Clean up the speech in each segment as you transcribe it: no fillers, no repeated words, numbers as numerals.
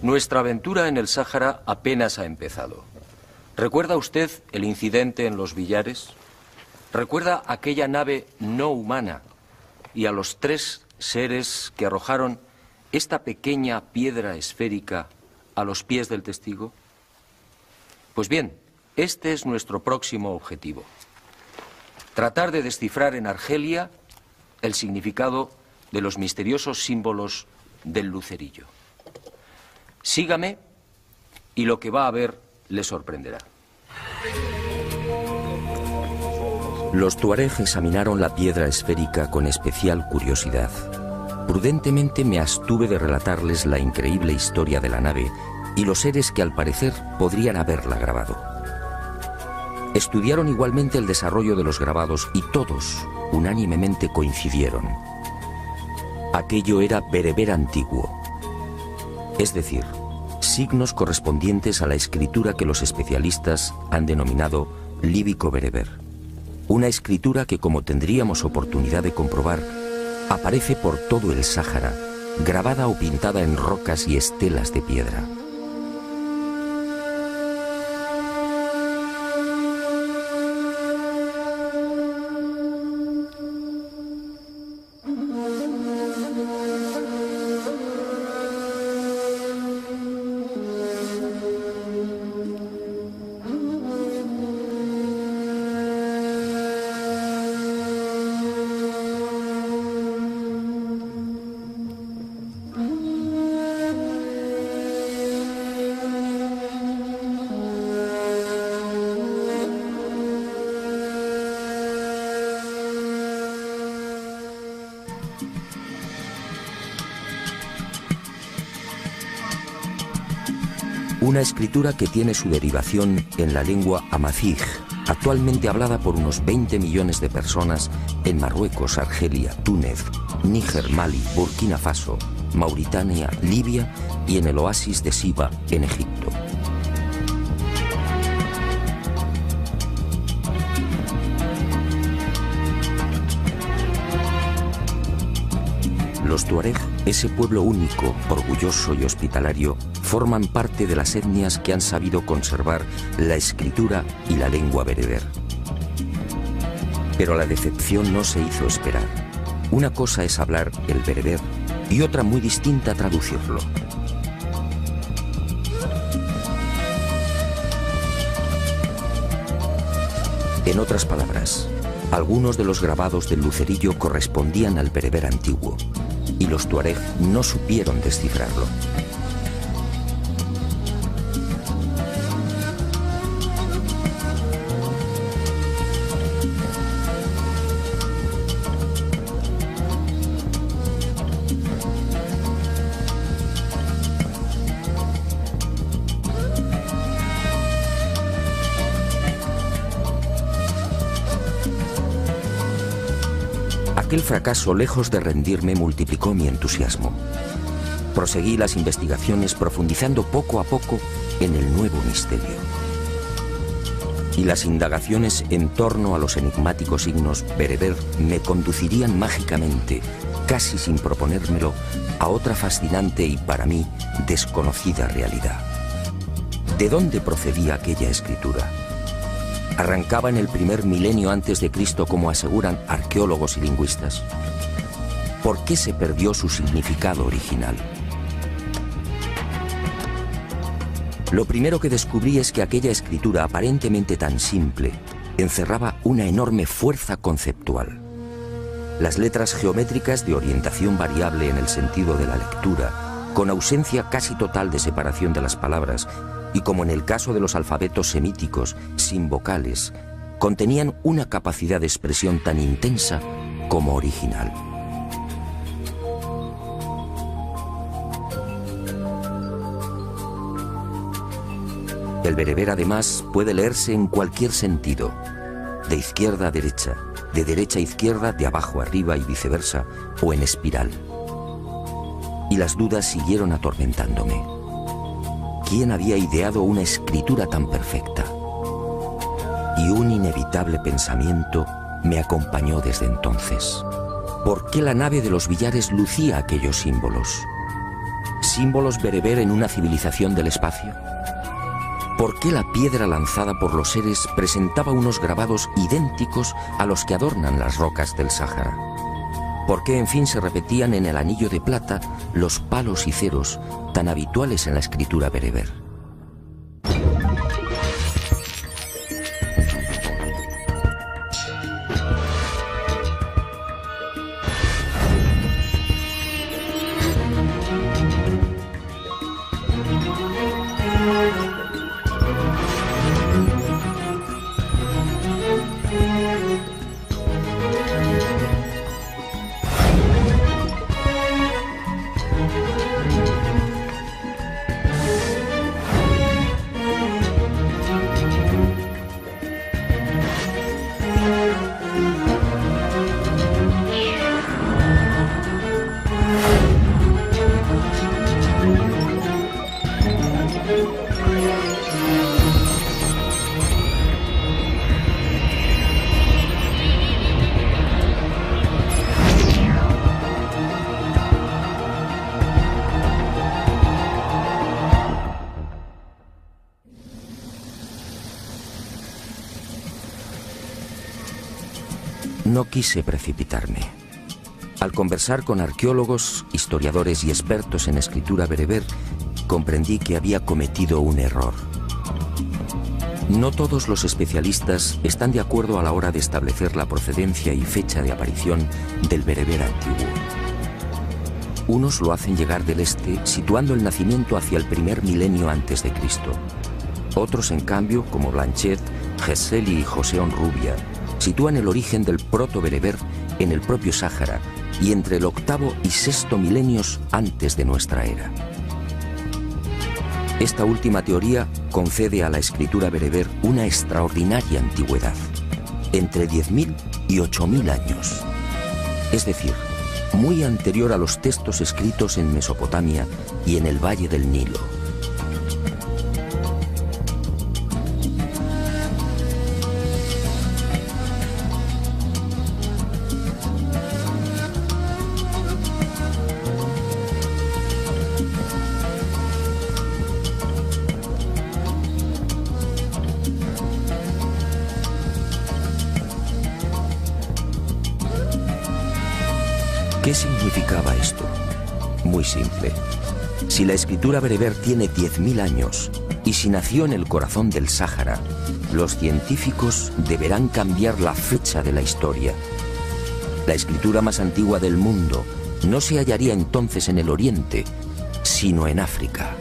Nuestra aventura en el Sáhara apenas ha empezado. ¿Recuerda usted el incidente en los Villares? ¿Recuerda aquella nave no humana y a los 3 seres que arrojaron esta pequeña piedra esférica a los pies del testigo? Pues bien, este es nuestro próximo objetivo. Tratar de descifrar en Argelia el significado de los misteriosos símbolos del lucerillo. Sígame y lo que va a ver le sorprenderá. Los tuareg examinaron la piedra esférica con especial curiosidad. Prudentemente me abstuve de relatarles la increíble historia de la nave y los seres que al parecer podrían haberla grabado. Estudiaron igualmente el desarrollo de los grabados y todos unánimemente coincidieron. Aquello era bereber antiguo, es decir, signos correspondientes a la escritura que los especialistas han denominado líbico-bereber. Una escritura que, como tendríamos oportunidad de comprobar, aparece por todo el Sáhara, grabada o pintada en rocas y estelas de piedra. Una escritura que tiene su derivación en la lengua amazigh, actualmente hablada por unos 20 millones de personas en Marruecos, Argelia, Túnez, Níger, Mali, Burkina Faso, Mauritania, Libia y en el oasis de Siba, en Egipto. Los tuareg, ese pueblo único, orgulloso y hospitalario, forman parte de las etnias que han sabido conservar la escritura y la lengua bereber. Pero la decepción no se hizo esperar. Una cosa es hablar el bereber y otra muy distinta traducirlo. En otras palabras, algunos de los grabados del lucerillo correspondían al bereber antiguo y los tuareg no supieron descifrarlo. Aquel fracaso, lejos de rendirme, multiplicó mi entusiasmo. Proseguí las investigaciones profundizando poco a poco en el nuevo misterio. Y las indagaciones en torno a los enigmáticos signos bereber me conducirían mágicamente, casi sin proponérmelo, a otra fascinante y para mí desconocida realidad. ¿De dónde procedía aquella escritura? ¿Arrancaba en el primer milenio antes de Cristo, como aseguran arqueólogos y lingüistas? ¿Por qué se perdió su significado original? Lo primero que descubrí es que aquella escritura, aparentemente tan simple, encerraba una enorme fuerza conceptual. Las letras geométricas de orientación variable en el sentido de la lectura, con ausencia casi total de separación de las palabras, y como en el caso de los alfabetos semíticos, sin vocales, contenían una capacidad de expresión tan intensa como original. El bereber, además, puede leerse en cualquier sentido, de izquierda a derecha, de derecha a izquierda, de abajo a arriba y viceversa, o en espiral. Y las dudas siguieron atormentándome. ¿Quién había ideado una escritura tan perfecta? Y un inevitable pensamiento me acompañó desde entonces. ¿Por qué la nave de los Villares lucía aquellos símbolos? ¿Símbolos bereber en una civilización del espacio? ¿Por qué la piedra lanzada por los seres presentaba unos grabados idénticos a los que adornan las rocas del Sáhara? ¿Por qué, en fin, se repetían en el anillo de plata los palos y ceros tan habituales en la escritura bereber? No quise precipitarme. Al conversar con arqueólogos, historiadores y expertos en escritura bereber, comprendí que había cometido un error. No todos los especialistas están de acuerdo a la hora de establecer la procedencia y fecha de aparición del bereber antiguo. Unos lo hacen llegar del este, situando el nacimiento hacia el primer milenio antes de Cristo. Otros, en cambio, como Blanchet, Geseli y José Onrubia, sitúan el origen del proto-bereber en el propio Sáhara y entre el octavo y sexto milenios antes de nuestra era. Esta última teoría concede a la escritura bereber una extraordinaria antigüedad, entre 10.000 y 8.000 años, es decir, muy anterior a los textos escritos en Mesopotamia y en el Valle del Nilo. ¿Qué significaba esto? Muy simple. Si la escritura bereber tiene 10.000 años y si nació en el corazón del Sáhara, los científicos deberán cambiar la fecha de la historia. La escritura más antigua del mundo no se hallaría entonces en el Oriente, sino en África.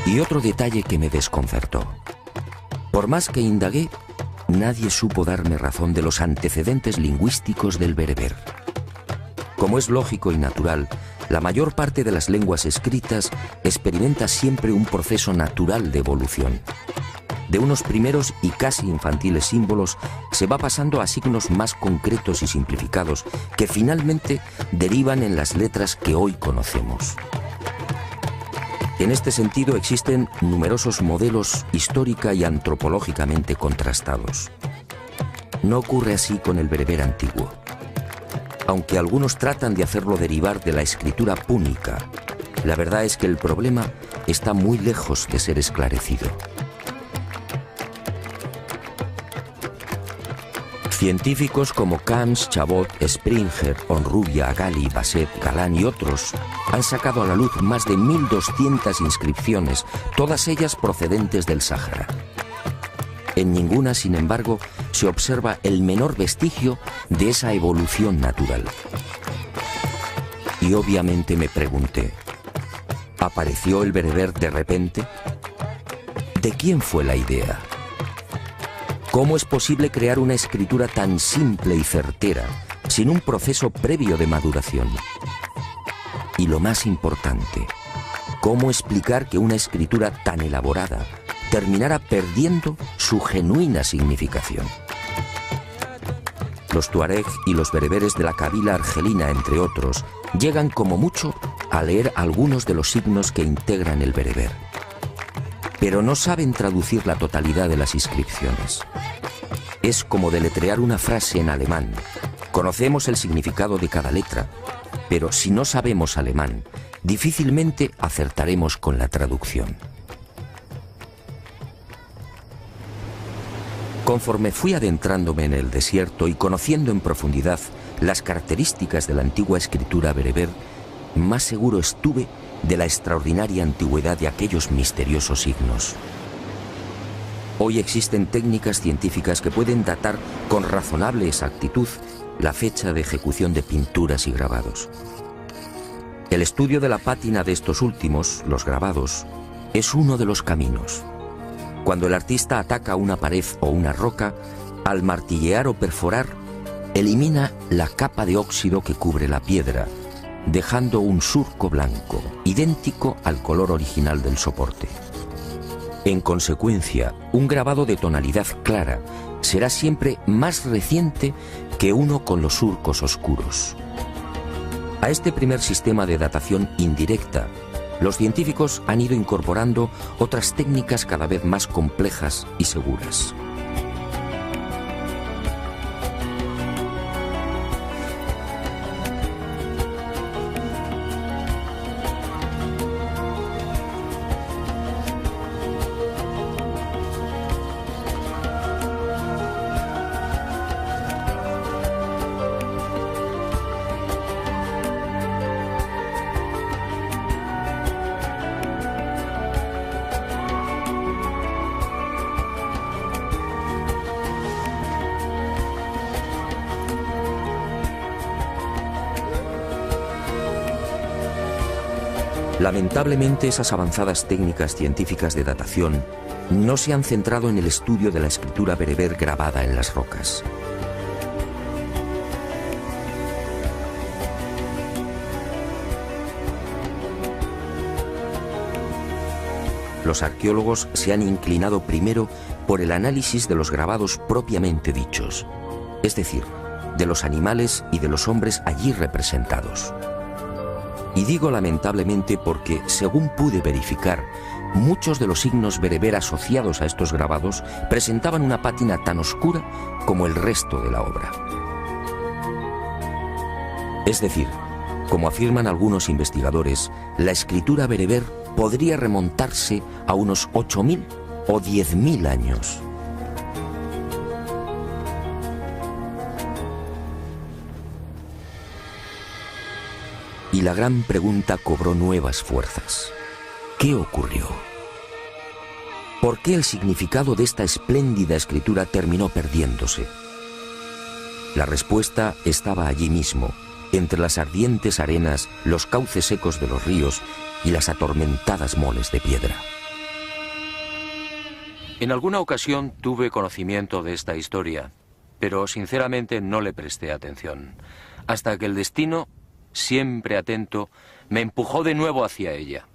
Y otro detalle que me desconcertó. Por más que indagué, nadie supo darme razón de los antecedentes lingüísticos del bereber. Como es lógico y natural, la mayor parte de las lenguas escritas experimenta siempre un proceso natural de evolución. De unos primeros y casi infantiles símbolos se va pasando a signos más concretos y simplificados que finalmente derivan en las letras que hoy conocemos. En este sentido existen numerosos modelos histórica y antropológicamente contrastados. No ocurre así con el bereber antiguo. Aunque algunos tratan de hacerlo derivar de la escritura púnica, la verdad es que el problema está muy lejos de ser esclarecido. Científicos como Camps, Chabot, Springer, Onrubia, Gali, Basset, Galán y otros han sacado a la luz más de 1.200 inscripciones, todas ellas procedentes del Sáhara. En ninguna, sin embargo, se observa el menor vestigio de esa evolución natural. Y obviamente me pregunté, ¿apareció el bereber de repente? ¿De quién fue la idea? ¿Cómo es posible crear una escritura tan simple y certera sin un proceso previo de maduración? Y lo más importante, ¿cómo explicar que una escritura tan elaborada terminara perdiendo su genuina significación? Los tuareg y los bereberes de la Kabila argelina, entre otros, llegan como mucho a leer algunos de los signos que integran el bereber, pero no saben traducir la totalidad de las inscripciones. Es como deletrear una frase en alemán. Conocemos el significado de cada letra, pero si no sabemos alemán, difícilmente acertaremos con la traducción. Conforme fui adentrándome en el desierto y conociendo en profundidad las características de la antigua escritura bereber, más seguro estuve de la extraordinaria antigüedad de aquellos misteriosos signos. Hoy existen técnicas científicas que pueden datar con razonable exactitud la fecha de ejecución de pinturas y grabados. El estudio de la pátina de estos últimos, los grabados, es uno de los caminos. Cuando el artista ataca una pared o una roca, al martillear o perforar, elimina la capa de óxido que cubre la piedra, dejando un surco blanco, idéntico al color original del soporte. En consecuencia, un grabado de tonalidad clara será siempre más reciente que uno con los surcos oscuros. A este primer sistema de datación indirecta, los científicos han ido incorporando otras técnicas cada vez más complejas y seguras. Lamentablemente, esas avanzadas técnicas científicas de datación no se han centrado en el estudio de la escritura bereber grabada en las rocas. Los arqueólogos se han inclinado primero por el análisis de los grabados propiamente dichos, es decir, de los animales y de los hombres allí representados. Y digo lamentablemente porque, según pude verificar, muchos de los signos bereber asociados a estos grabados presentaban una pátina tan oscura como el resto de la obra. Es decir, como afirman algunos investigadores, la escritura bereber podría remontarse a unos 8.000 o 10.000 años. Y la gran pregunta cobró nuevas fuerzas. ¿Qué ocurrió? ¿Por qué el significado de esta espléndida escritura terminó perdiéndose? La respuesta estaba allí mismo, entre las ardientes arenas, los cauces secos de los ríos y las atormentadas moles de piedra. En alguna ocasión tuve conocimiento de esta historia, pero sinceramente no le presté atención, hasta que el destino, siempre atento, me empujó de nuevo hacia ella.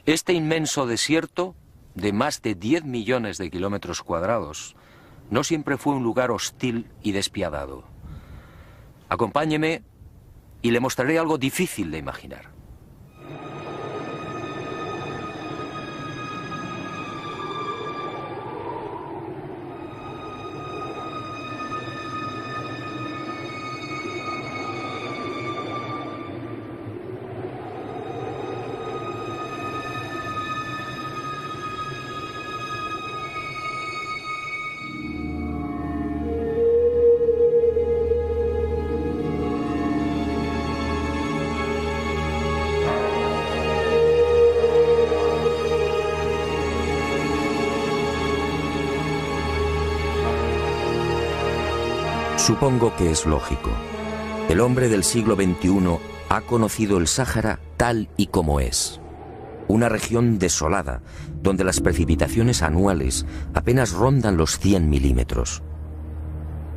Este inmenso desierto, de más de 10 millones de kilómetros cuadrados, no siempre fue un lugar hostil y despiadado. Acompáñeme y le mostraré algo difícil de imaginar. Supongo que es lógico. El hombre del siglo XXI ha conocido el Sáhara tal y como es. Una región desolada, donde las precipitaciones anuales apenas rondan los 100 milímetros.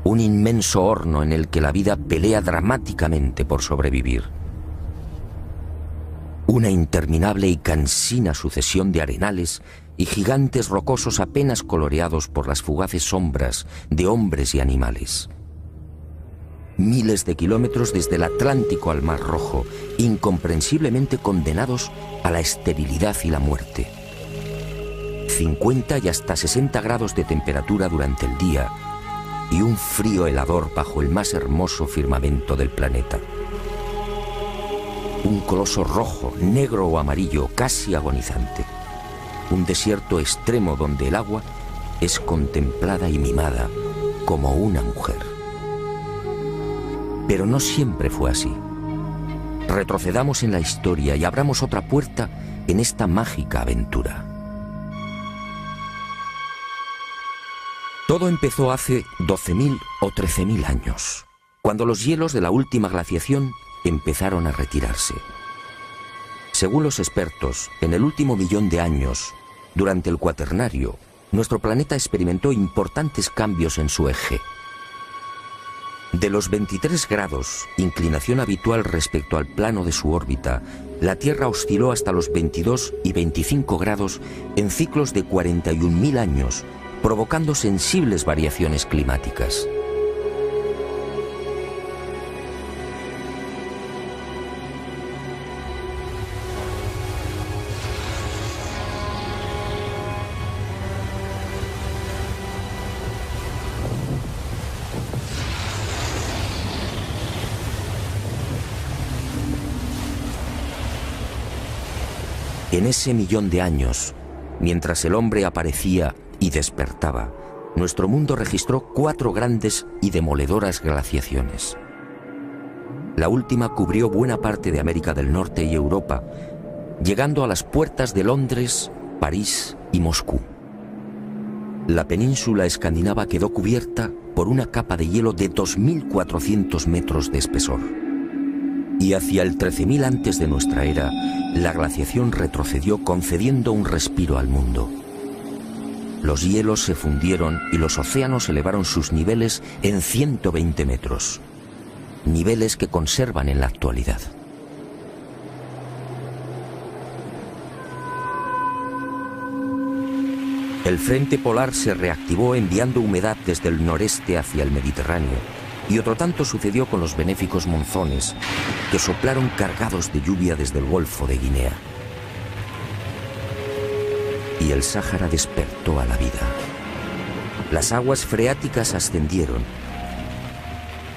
Un inmenso horno en el que la vida pelea dramáticamente por sobrevivir. Una interminable y cansina sucesión de arenales y gigantes rocosos apenas coloreados por las fugaces sombras de hombres y animales. Miles de kilómetros desde el Atlántico al Mar Rojo, incomprensiblemente condenados a la esterilidad y la muerte. 50 y hasta 60 grados de temperatura durante el día y un frío helador bajo el más hermoso firmamento del planeta. Un coloso rojo, negro o amarillo, casi agonizante. Un desierto extremo donde el agua es contemplada y mimada como una mujer. Pero no siempre fue así. Retrocedamos en la historia y abramos otra puerta en esta mágica aventura. Todo empezó hace 12.000 o 13.000 años, cuando los hielos de la última glaciación empezaron a retirarse. Según los expertos, en el último millón de años, durante el Cuaternario, nuestro planeta experimentó importantes cambios en su eje. De los 23 grados, inclinación habitual respecto al plano de su órbita, la Tierra osciló hasta los 22 y 25 grados en ciclos de 41.000 años, provocando sensibles variaciones climáticas. En ese millón de años, mientras el hombre aparecía y despertaba, nuestro mundo registró 4 grandes y demoledoras glaciaciones. La última cubrió buena parte de América del Norte y Europa, llegando a las puertas de Londres, París y Moscú. La península escandinava quedó cubierta por una capa de hielo de 2.400 metros de espesor. Y hacia el 13.000 antes de nuestra era, la glaciación retrocedió concediendo un respiro al mundo. Los hielos se fundieron y los océanos elevaron sus niveles en 120 metros. Niveles que conservan en la actualidad. El frente polar se reactivó enviando humedad desde el noreste hacia el Mediterráneo, y otro tanto sucedió con los benéficos monzones, que soplaron cargados de lluvia desde el Golfo de Guinea. Y el Sáhara despertó a la vida. Las aguas freáticas ascendieron.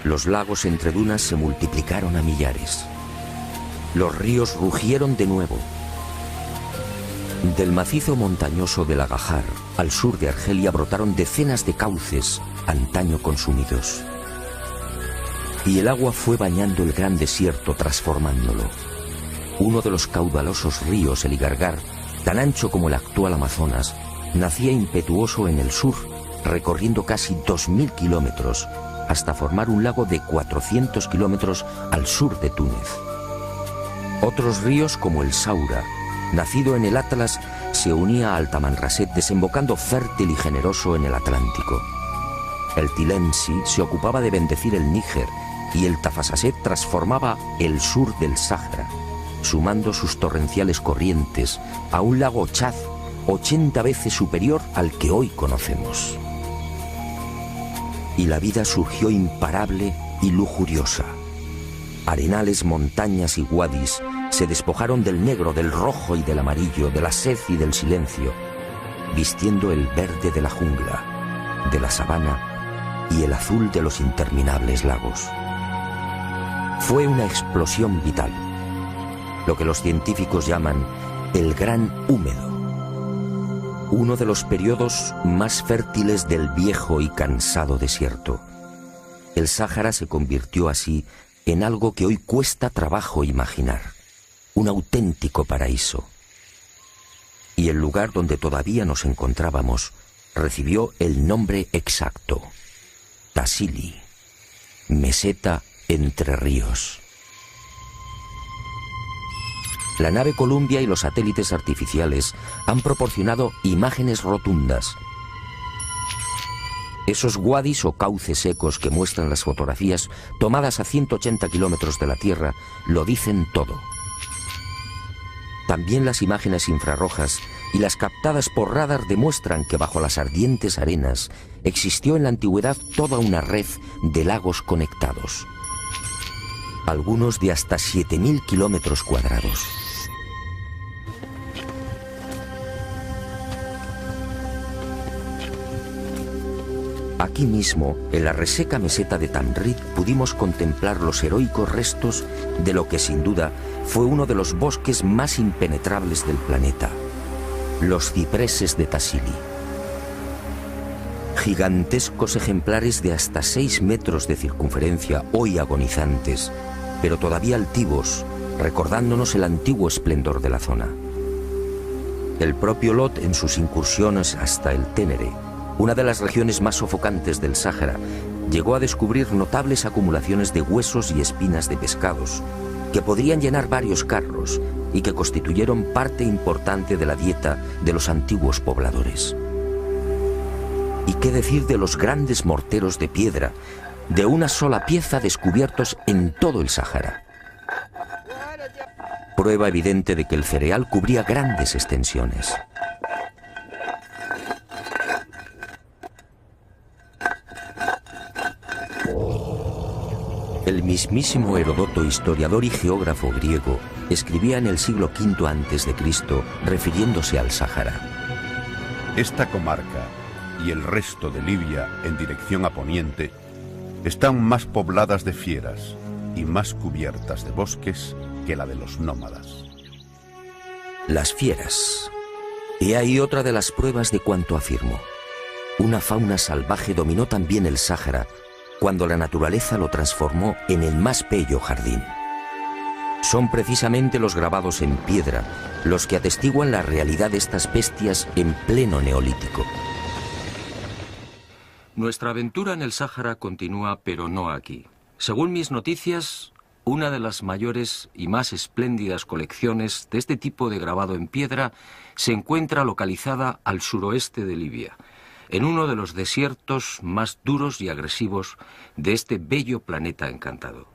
Los lagos entre dunas se multiplicaron a millares. Los ríos rugieron de nuevo. Del macizo montañoso del Agajar al sur de Argelia brotaron decenas de cauces antaño consumidos. Y el agua fue bañando el gran desierto, transformándolo. Uno de los caudalosos ríos, el Igargar, tan ancho como el actual Amazonas, nacía impetuoso en el sur, recorriendo casi 2.000 kilómetros, hasta formar un lago de 400 kilómetros al sur de Túnez. Otros ríos, como el Saura, nacido en el Atlas, se unía al Tamanrasset, desembocando fértil y generoso en el Atlántico. El Tilemsi se ocupaba de bendecir el Níger, y el Tafasaset transformaba el sur del Sáhara, sumando sus torrenciales corrientes a un lago Chad 80 veces superior al que hoy conocemos. Y la vida surgió imparable y lujuriosa. Arenales, montañas y wadis se despojaron del negro, del rojo y del amarillo, de la sed y del silencio, vistiendo el verde de la jungla, de la sabana y el azul de los interminables lagos. Fue una explosión vital, lo que los científicos llaman el Gran Húmedo, uno de los periodos más fértiles del viejo y cansado desierto. El Sáhara se convirtió así en algo que hoy cuesta trabajo imaginar, un auténtico paraíso. Y el lugar donde todavía nos encontrábamos recibió el nombre exacto: Tassili, meseta entre ríos. la nave Columbia y los satélites artificiales han proporcionado imágenes rotundas. Esos wadis o cauces secos que muestran las fotografías tomadas a 180 kilómetros de la Tierra lo dicen todo. También las imágenes infrarrojas y las captadas por radar demuestran que bajo las ardientes arenas existió en la antigüedad toda una red de lagos conectados, algunos de hasta 7.000 kilómetros cuadrados. Aquí mismo, en la reseca meseta de Tamrit, pudimos contemplar los heroicos restos de lo que sin duda fue uno de los bosques más impenetrables del planeta, los cipreses de Tassili. Gigantescos ejemplares de hasta 6 metros de circunferencia, hoy agonizantes, pero todavía altivos, recordándonos el antiguo esplendor de la zona. El propio Lot, en sus incursiones hasta el Ténere, una de las regiones más sofocantes del Sáhara, llegó a descubrir notables acumulaciones de huesos y espinas de pescados que podrían llenar varios carros y que constituyeron parte importante de la dieta de los antiguos pobladores. ¿Y qué decir de los grandes morteros de piedra, de una sola pieza descubiertos en todo el Sáhara? Prueba evidente de que el cereal cubría grandes extensiones. El mismísimo Heródoto, historiador y geógrafo griego, escribía en el siglo V a.C., refiriéndose al Sáhara: esta comarca y el resto de Libia en dirección a poniente están más pobladas de fieras y más cubiertas de bosques que la de los nómadas. Las fieras. He ahí otra de las pruebas de cuanto afirmo. Una fauna salvaje dominó también el Sáhara cuando la naturaleza lo transformó en el más bello jardín. Son precisamente los grabados en piedra los que atestiguan la realidad de estas bestias en pleno neolítico. Nuestra aventura en el Sáhara continúa, pero no aquí. Según mis noticias, una de las mayores y más espléndidas colecciones de este tipo de grabado en piedra se encuentra localizada al suroeste de Libia, en uno de los desiertos más duros y agresivos de este bello planeta encantado.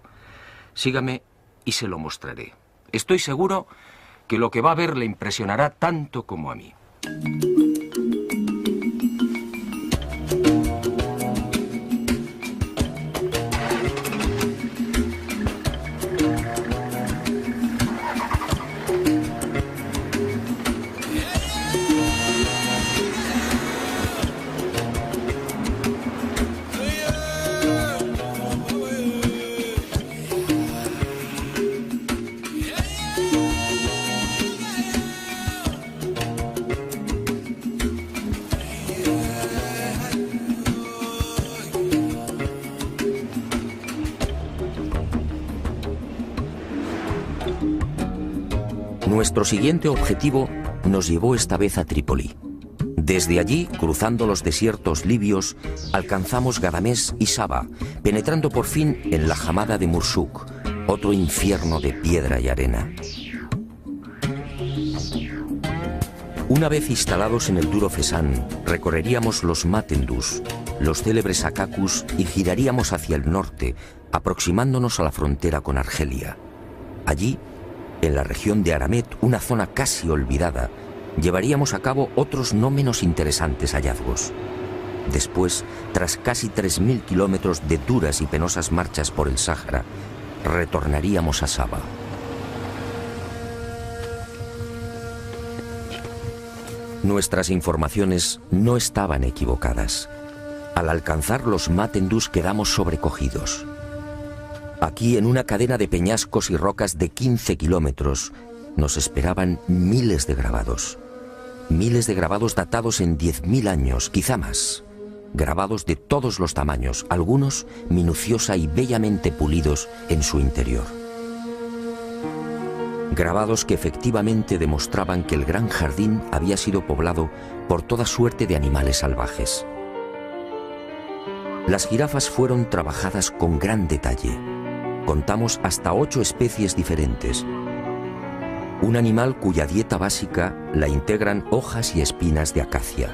Sígame y se lo mostraré. Estoy seguro que lo que va a ver le impresionará tanto como a mí. Nuestro siguiente objetivo nos llevó esta vez a Trípoli. Desde allí, cruzando los desiertos libios, alcanzamos Gadamés y Saba, penetrando por fin en la Hamada de Mursuk, otro infierno de piedra y arena. Una vez instalados en el duro Fesán, recorreríamos los Matendus, los célebres Akakus, y giraríamos hacia el norte, aproximándonos a la frontera con Argelia. Allí, en la región de Aramet, una zona casi olvidada, llevaríamos a cabo otros no menos interesantes hallazgos. Después, tras casi 3.000 kilómetros de duras y penosas marchas por el Sáhara, retornaríamos a Saba. Nuestras informaciones no estaban equivocadas. Al alcanzar los Matendus quedamos sobrecogidos. Aquí, en una cadena de peñascos y rocas de 15 kilómetros, nos esperaban miles de grabados. Miles de grabados datados en 10.000 años, quizá más. Grabados de todos los tamaños, algunos minuciosa y bellamente pulidos en su interior. Grabados que efectivamente demostraban que el gran jardín había sido poblado por toda suerte de animales salvajes. Las jirafas fueron trabajadas con gran detalle. Contamos hasta 8 especies diferentes. un animal cuya dieta básica la integran hojas y espinas de acacia.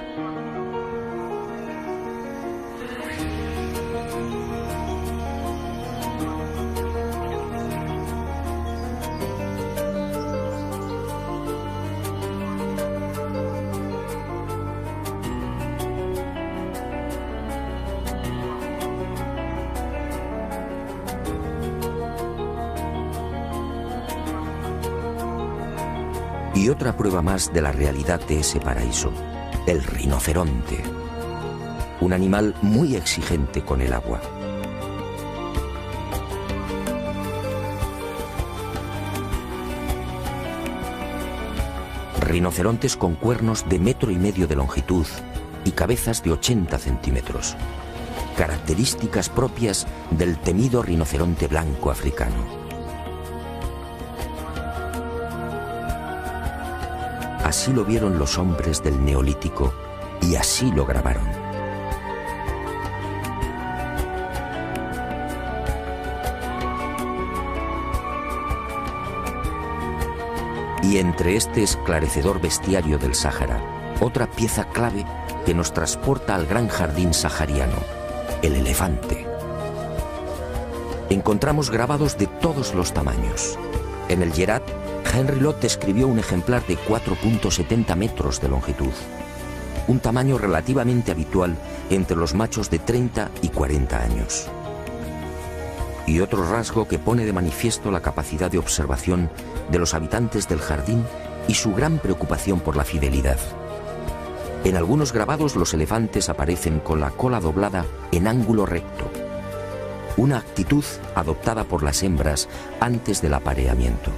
Y otra prueba más de la realidad de ese paraíso, el rinoceronte, un animal muy exigente con el agua. Rinocerontes con cuernos de 1,5 metros de longitud y cabezas de 80 centímetros, características propias del temido rinoceronte blanco africano. Así lo vieron los hombres del Neolítico y así lo grabaron. Y entre este esclarecedor bestiario del Sáhara, otra pieza clave que nos transporta al gran jardín sahariano, el elefante. Encontramos grabados de todos los tamaños. En el Yerat, Henry Lott describió un ejemplar de 4,70 metros de longitud, un tamaño relativamente habitual entre los machos de 30 y 40 años. Y otro rasgo que pone de manifiesto la capacidad de observación de los habitantes del jardín y su gran preocupación por la fidelidad. En algunos grabados los elefantes aparecen con la cola doblada en ángulo recto, una actitud adoptada por las hembras antes del apareamiento.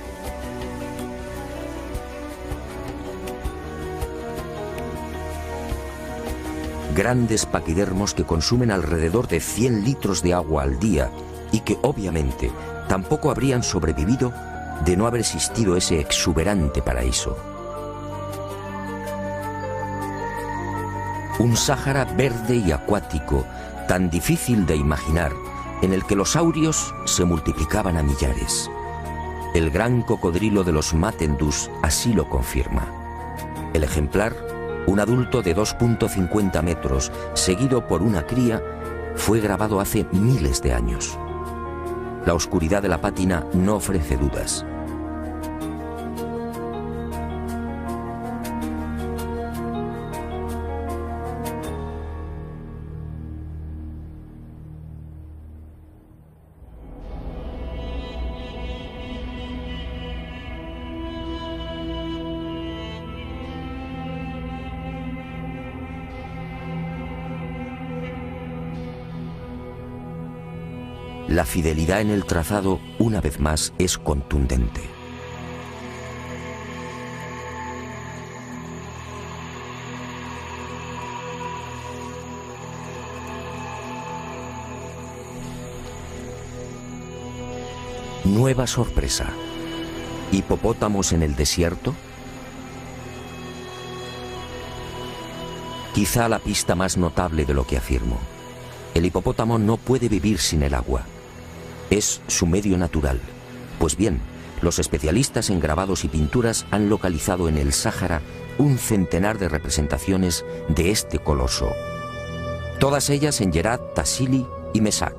Grandes paquidermos que consumen alrededor de 100 litros de agua al día y que obviamente tampoco habrían sobrevivido de no haber existido ese exuberante paraíso. Un Sáhara verde y acuático, tan difícil de imaginar, en el que los saurios se multiplicaban a millares. El gran cocodrilo de los Matendus así lo confirma. El ejemplar, un adulto de 2,50 metros, seguido por una cría, fue grabado hace miles de años. La oscuridad de la pátina no ofrece dudas. La fidelidad en el trazado, una vez más, es contundente. Nueva sorpresa. ¿Hipopótamos en el desierto? Quizá la pista más notable de lo que afirmo. El hipopótamo no puede vivir sin el agua. Es su medio natural. Pues bien, los especialistas en grabados y pinturas han localizado en el Sáhara un centenar de representaciones de este coloso. Todas ellas en Yerat, Tassili y Mesac,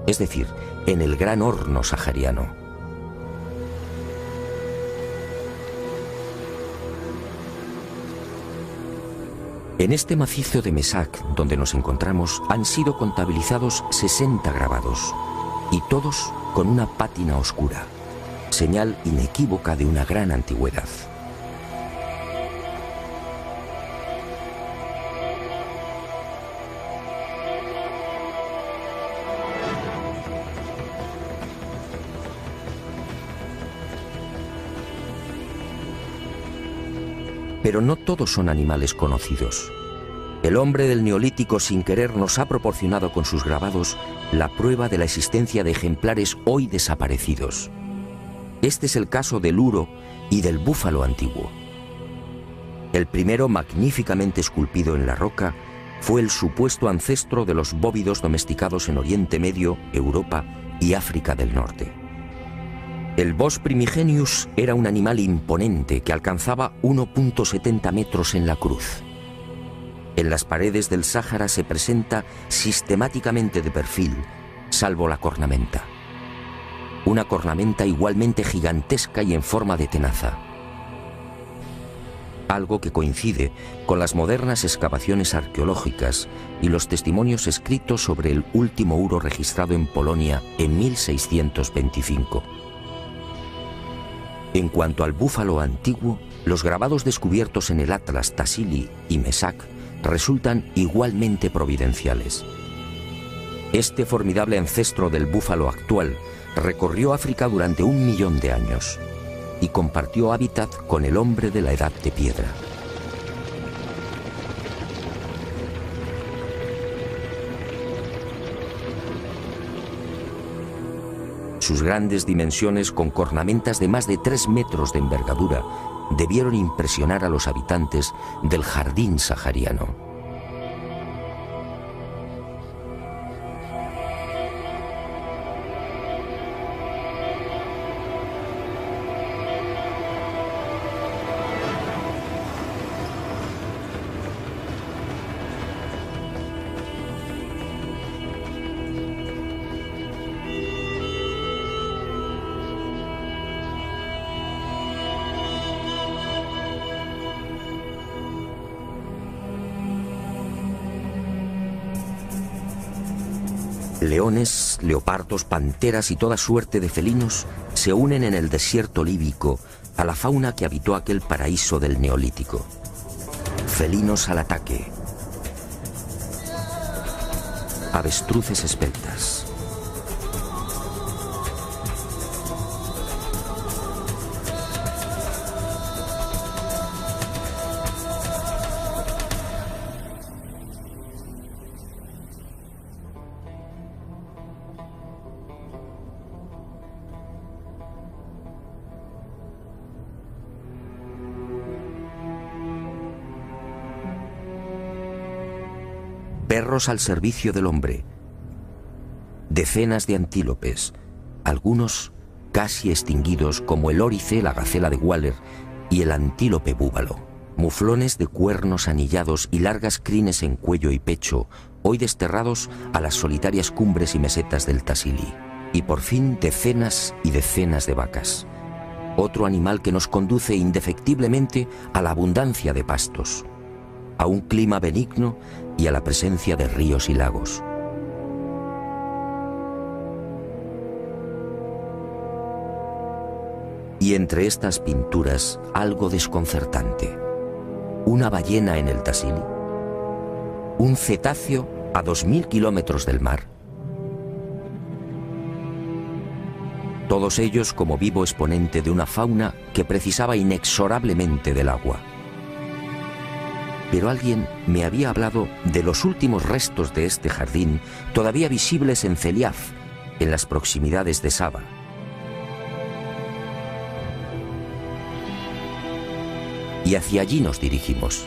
es decir, en el gran horno sahariano. En este macizo de Mesac, donde nos encontramos, han sido contabilizados 60 grabados, y todos con una pátina oscura, señal inequívoca de una gran antigüedad. Pero no todos son animales conocidos. El hombre del Neolítico sin querer nos ha proporcionado con sus grabados la prueba de la existencia de ejemplares hoy desaparecidos. Este es el caso del uro y del búfalo antiguo. El primero, magníficamente esculpido en la roca, fue el supuesto ancestro de los bóvidos domesticados en Oriente Medio, Europa y África del Norte. El Bos primigenius era un animal imponente que alcanzaba 1,70 metros en la cruz. En las paredes del Sáhara se presenta sistemáticamente de perfil, salvo la cornamenta. Una cornamenta igualmente gigantesca y en forma de tenaza. Algo que coincide con las modernas excavaciones arqueológicas y los testimonios escritos sobre el último uro registrado en Polonia en 1625. En cuanto al búfalo antiguo, los grabados descubiertos en el Atlas Tassili y Mesak resultan igualmente providenciales. Este formidable ancestro del búfalo actual recorrió África durante 1 millón de años y compartió hábitat con el hombre de la Edad de Piedra. Sus grandes dimensiones, con cornamentas de más de 3 metros de envergadura, debieron impresionar a los habitantes del jardín sahariano. Leones, leopardos, panteras y toda suerte de felinos se unen en el desierto líbico a la fauna que habitó aquel paraíso del Neolítico. Felinos al ataque. Avestruces esbeltas. Perros al servicio del hombre. Decenas de antílopes, algunos casi extinguidos como el órice, la gacela de Waller y el antílope búbalo. Muflones de cuernos anillados y largas crines en cuello y pecho, hoy desterrados a las solitarias cumbres y mesetas del Tassili. Y por fin decenas y decenas de vacas. Otro animal que nos conduce indefectiblemente a la abundancia de pastos, a un clima benigno y a la presencia de ríos y lagos. Y entre estas pinturas, algo desconcertante. Una ballena en el Tassili, un cetáceo a 2000 kilómetros del mar. Todos ellos como vivo exponente de una fauna que precisaba inexorablemente del agua. Pero alguien me había hablado de los últimos restos de este jardín, todavía visibles en Celiaf, en las proximidades de Saba. Y hacia allí nos dirigimos.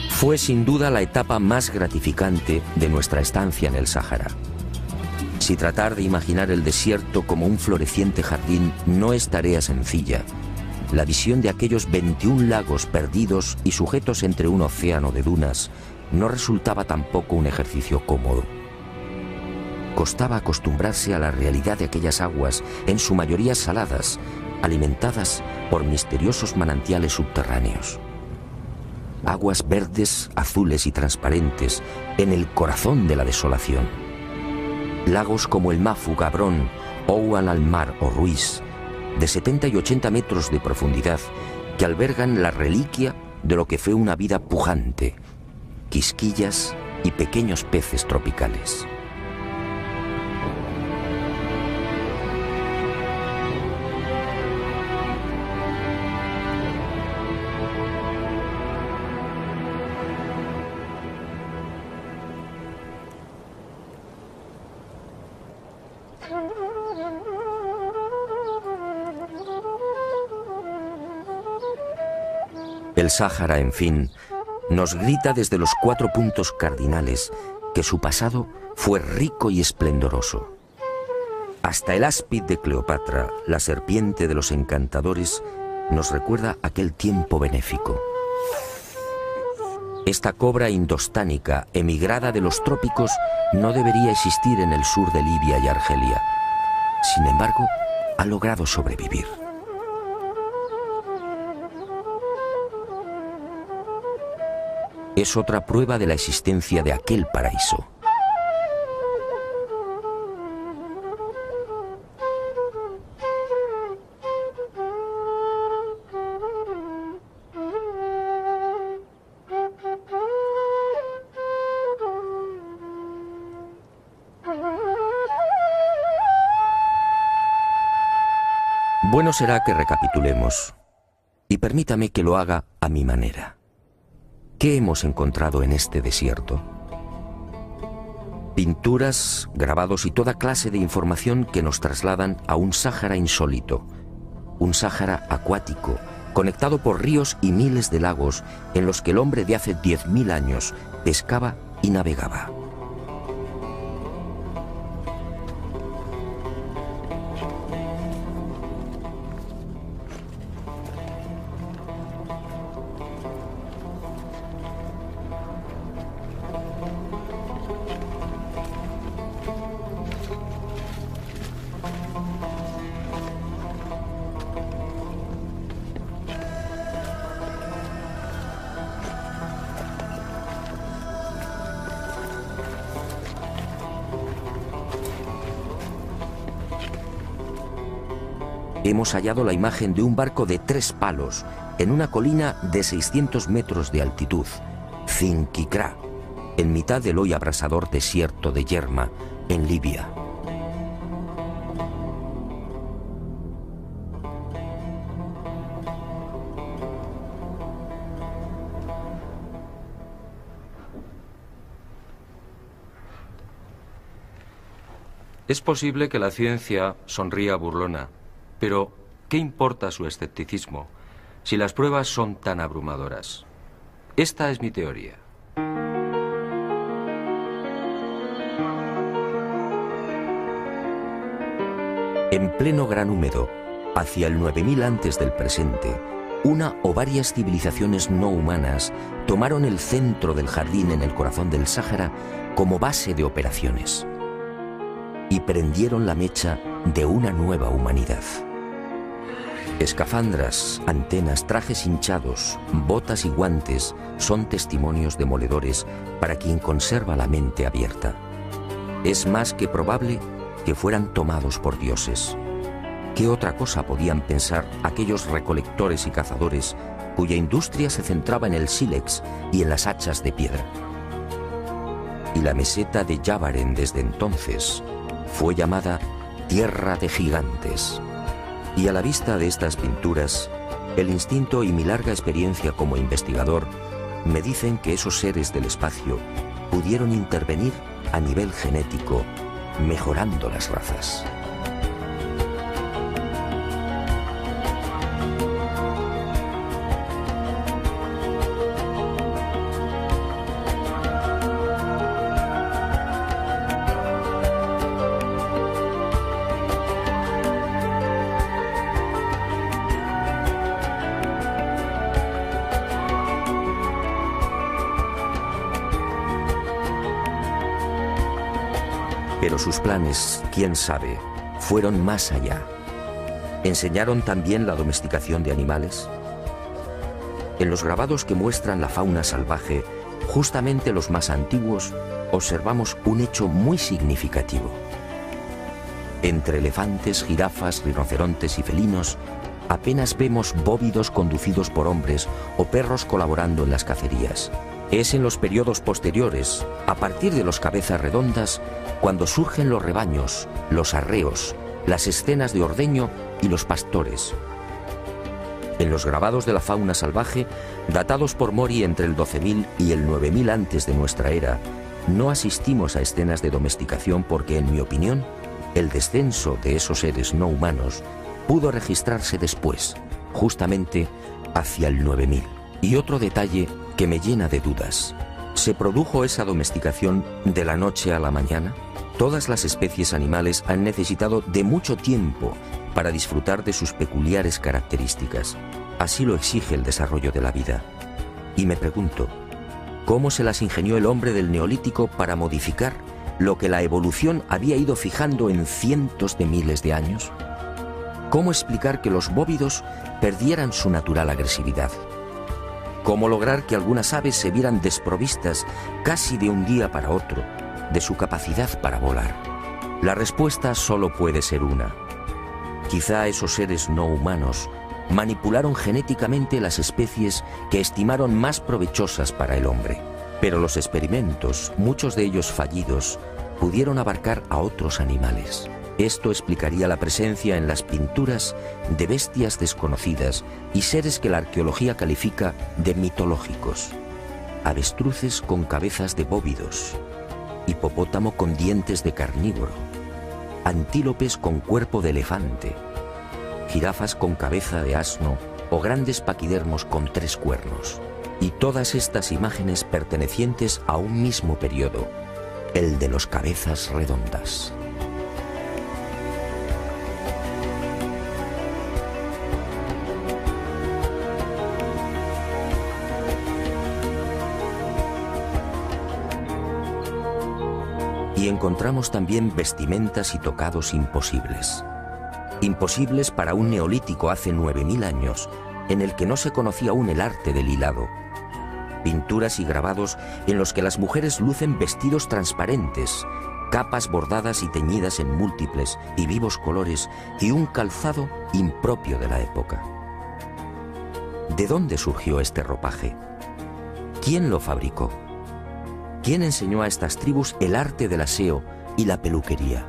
Fue sin duda la etapa más gratificante de nuestra estancia en el Sáhara. Si tratar de imaginar el desierto como un floreciente jardín no es tarea sencilla, la visión de aquellos 21 lagos perdidos y sujetos entre un océano de dunas no resultaba tampoco un ejercicio cómodo. Costaba acostumbrarse a la realidad de aquellas aguas, en su mayoría saladas, alimentadas por misteriosos manantiales subterráneos. Aguas verdes, azules y transparentes en el corazón de la desolación. Lagos como el Mafu, Gabrón, Ouan al-Mar o Ruiz, de 70 y 80 metros de profundidad, que albergan la reliquia de lo que fue una vida pujante, quisquillas y pequeños peces tropicales. El Sáhara, en fin, nos grita desde los 4 puntos cardinales que su pasado fue rico y esplendoroso. Hasta el áspid de Cleopatra, la serpiente de los encantadores, nos recuerda aquel tiempo benéfico. Esta cobra indostánica, emigrada de los trópicos, no debería existir en el sur de Libia y Argelia. Sin embargo, ha logrado sobrevivir. Es otra prueba de la existencia de aquel paraíso. Bueno será que recapitulemos, y permítame que lo haga a mi manera. ¿Qué hemos encontrado en este desierto? Pinturas, grabados y toda clase de información que nos trasladan a un Sáhara insólito, un Sáhara acuático, conectado por ríos y miles de lagos en los que el hombre de hace 10.000 años pescaba y navegaba. Hemos hallado la imagen de un barco de 3 palos en una colina de 600 metros de altitud, Zinquicrá, en mitad del hoy abrasador desierto de Yerma, en Libia. Es posible que la ciencia sonría burlona, pero ¿qué importa su escepticismo si las pruebas son tan abrumadoras? Esta es mi teoría. En pleno Gran Húmedo, hacia el 9000 antes del presente, una o varias civilizaciones no humanas tomaron el centro del jardín en el corazón del Sáhara como base de operaciones y prendieron la mecha de una nueva humanidad. Escafandras, antenas, trajes hinchados, botas y guantes son testimonios demoledores para quien conserva la mente abierta. Es más que probable que fueran tomados por dioses. ¿Qué otra cosa podían pensar aquellos recolectores y cazadores cuya industria se centraba en el sílex y en las hachas de piedra? Y la meseta de Yavaren desde entonces fue llamada Tierra de Gigantes. Y a la vista de estas pinturas, el instinto y mi larga experiencia como investigador me dicen que esos seres del espacio pudieron intervenir a nivel genético, mejorando las razas. Pero sus planes, quién sabe, fueron más allá. ¿Enseñaron también la domesticación de animales? En los grabados que muestran la fauna salvaje, justamente los más antiguos, observamos un hecho muy significativo. Entre elefantes, jirafas, rinocerontes y felinos, apenas vemos bóvidos conducidos por hombres o perros colaborando en las cacerías. Es en los periodos posteriores, a partir de los cabezas redondas, cuando surgen los rebaños, los arreos, las escenas de ordeño y los pastores. En los grabados de la fauna salvaje, datados por Mori entre el 12.000 y el 9.000 antes de nuestra era, no asistimos a escenas de domesticación porque, en mi opinión, el descenso de esos seres no humanos pudo registrarse después, justamente hacia el 9000. Y otro detalle que me llena de dudas: ¿se produjo esa domesticación de la noche a la mañana? Todas las especies animales han necesitado de mucho tiempo para disfrutar de sus peculiares características. Así lo exige el desarrollo de la vida. Y me pregunto, ¿cómo se las ingenió el hombre del Neolítico para modificar lo que la evolución había ido fijando en cientos de miles de años? ¿Cómo explicar que los bóvidos perdieran su natural agresividad? ¿Cómo lograr que algunas aves se vieran desprovistas casi de un día para otro de su capacidad para volar? La respuesta solo puede ser una. Quizá esos seres no humanos manipularon genéticamente las especies que estimaron más provechosas para el hombre. Pero los experimentos, muchos de ellos fallidos, pudieron abarcar a otros animales. Esto explicaría la presencia en las pinturas de bestias desconocidas y seres que la arqueología califica de mitológicos. Avestruces con cabezas de bóvidos, hipopótamo con dientes de carnívoro, antílopes con cuerpo de elefante, jirafas con cabeza de asno o grandes paquidermos con 3 cuernos. Y todas estas imágenes pertenecientes a un mismo periodo, el de los cabezas redondas. Y encontramos también vestimentas y tocados imposibles. Imposibles para un neolítico hace 9000 años, en el que no se conocía aún el arte del hilado. Pinturas y grabados en los que las mujeres lucen vestidos transparentes, capas bordadas y teñidas en múltiples y vivos colores y un calzado impropio de la época. ¿De dónde surgió este ropaje? ¿Quién lo fabricó? ¿Quién enseñó a estas tribus el arte del aseo y la peluquería?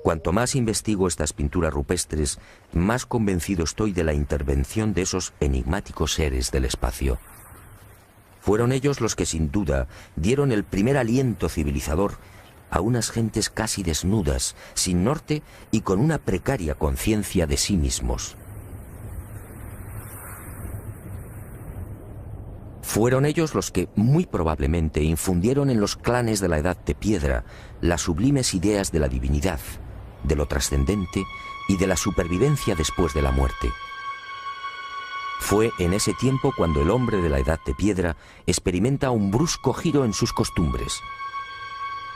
Cuanto más investigo estas pinturas rupestres, más convencido estoy de la intervención de esos enigmáticos seres del espacio. Fueron ellos los que sin duda dieron el primer aliento civilizador a unas gentes casi desnudas, sin norte y con una precaria conciencia de sí mismos. Fueron ellos los que, muy probablemente, infundieron en los clanes de la Edad de Piedra las sublimes ideas de la divinidad, de lo trascendente y de la supervivencia después de la muerte. Fue en ese tiempo cuando el hombre de la Edad de Piedra experimenta un brusco giro en sus costumbres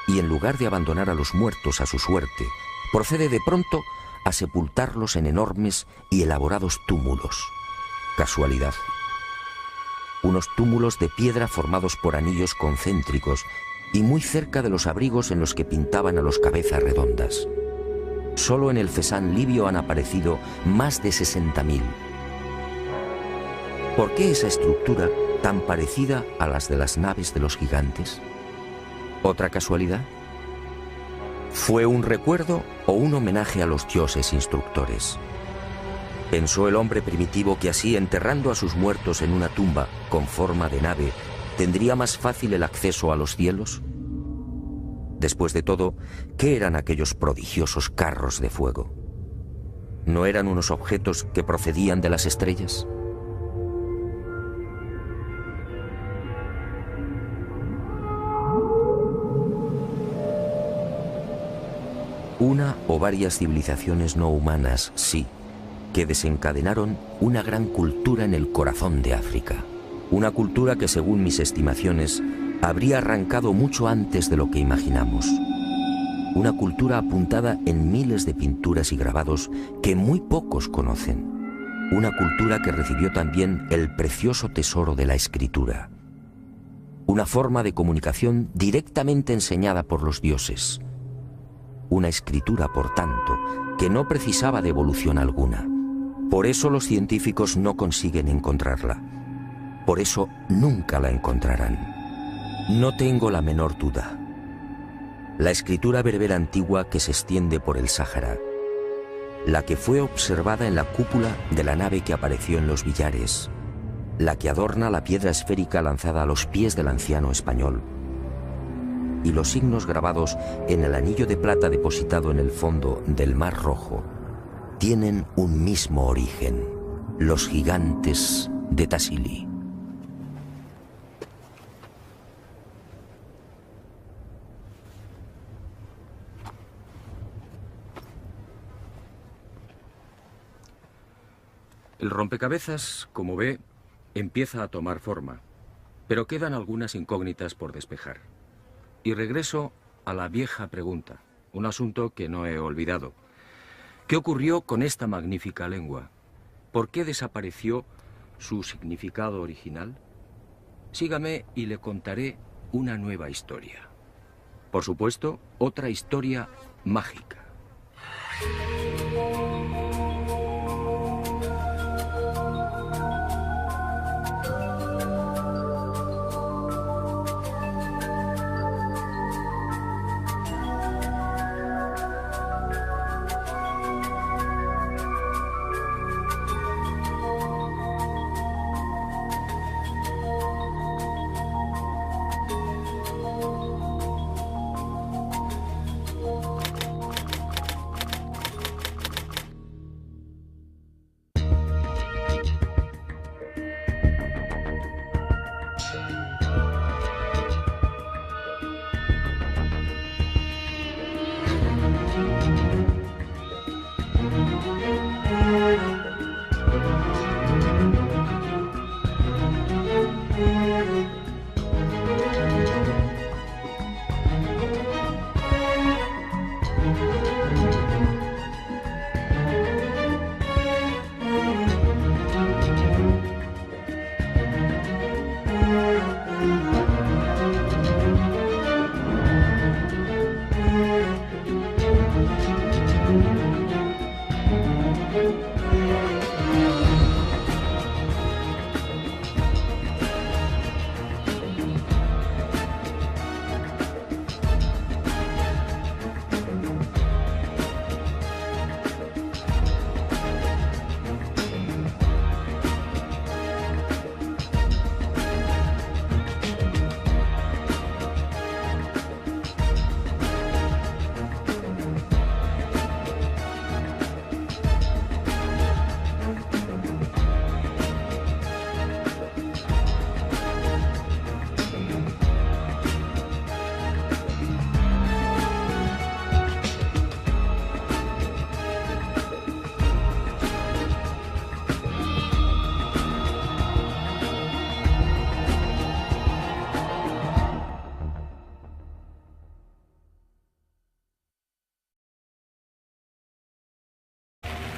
y en lugar de abandonar a los muertos a su suerte, procede de pronto a sepultarlos en enormes y elaborados túmulos. Casualidad. Unos túmulos de piedra formados por anillos concéntricos y muy cerca de los abrigos en los que pintaban a los cabezas redondas. Solo en el Cesán libio han aparecido más de 60.000. ¿Por qué esa estructura tan parecida a las de las naves de los gigantes? ¿Otra casualidad? ¿Fue un recuerdo o un homenaje a los dioses instructores? ¿Pensó el hombre primitivo que así, enterrando a sus muertos en una tumba con forma de nave, tendría más fácil el acceso a los cielos? Después de todo, ¿qué eran aquellos prodigiosos carros de fuego? ¿No eran unos objetos que procedían de las estrellas? Una o varias civilizaciones no humanas, sí, que desencadenaron una gran cultura en el corazón de África. Una cultura que, según mis estimaciones, habría arrancado mucho antes de lo que imaginamos. Una cultura apuntada en miles de pinturas y grabados que muy pocos conocen. Una cultura que recibió también el precioso tesoro de la escritura. Una forma de comunicación directamente enseñada por los dioses. Una escritura, por tanto, que no precisaba de evolución alguna. Por eso los científicos no consiguen encontrarla. Por eso nunca la encontrarán. No tengo la menor duda. La escritura berbera antigua que se extiende por el Sáhara, la que fue observada en la cúpula de la nave que apareció en los billares, la que adorna la piedra esférica lanzada a los pies del anciano español, y los signos grabados en el anillo de plata depositado en el fondo del Mar Rojo, tienen un mismo origen: los gigantes de Tassili. El rompecabezas, como ve, empieza a tomar forma, pero quedan algunas incógnitas por despejar. Y regreso a la vieja pregunta, un asunto que no he olvidado. ¿Qué ocurrió con esta magnífica lengua? ¿Por qué desapareció su significado original? Sígame y le contaré una nueva historia. Por supuesto, otra historia mágica.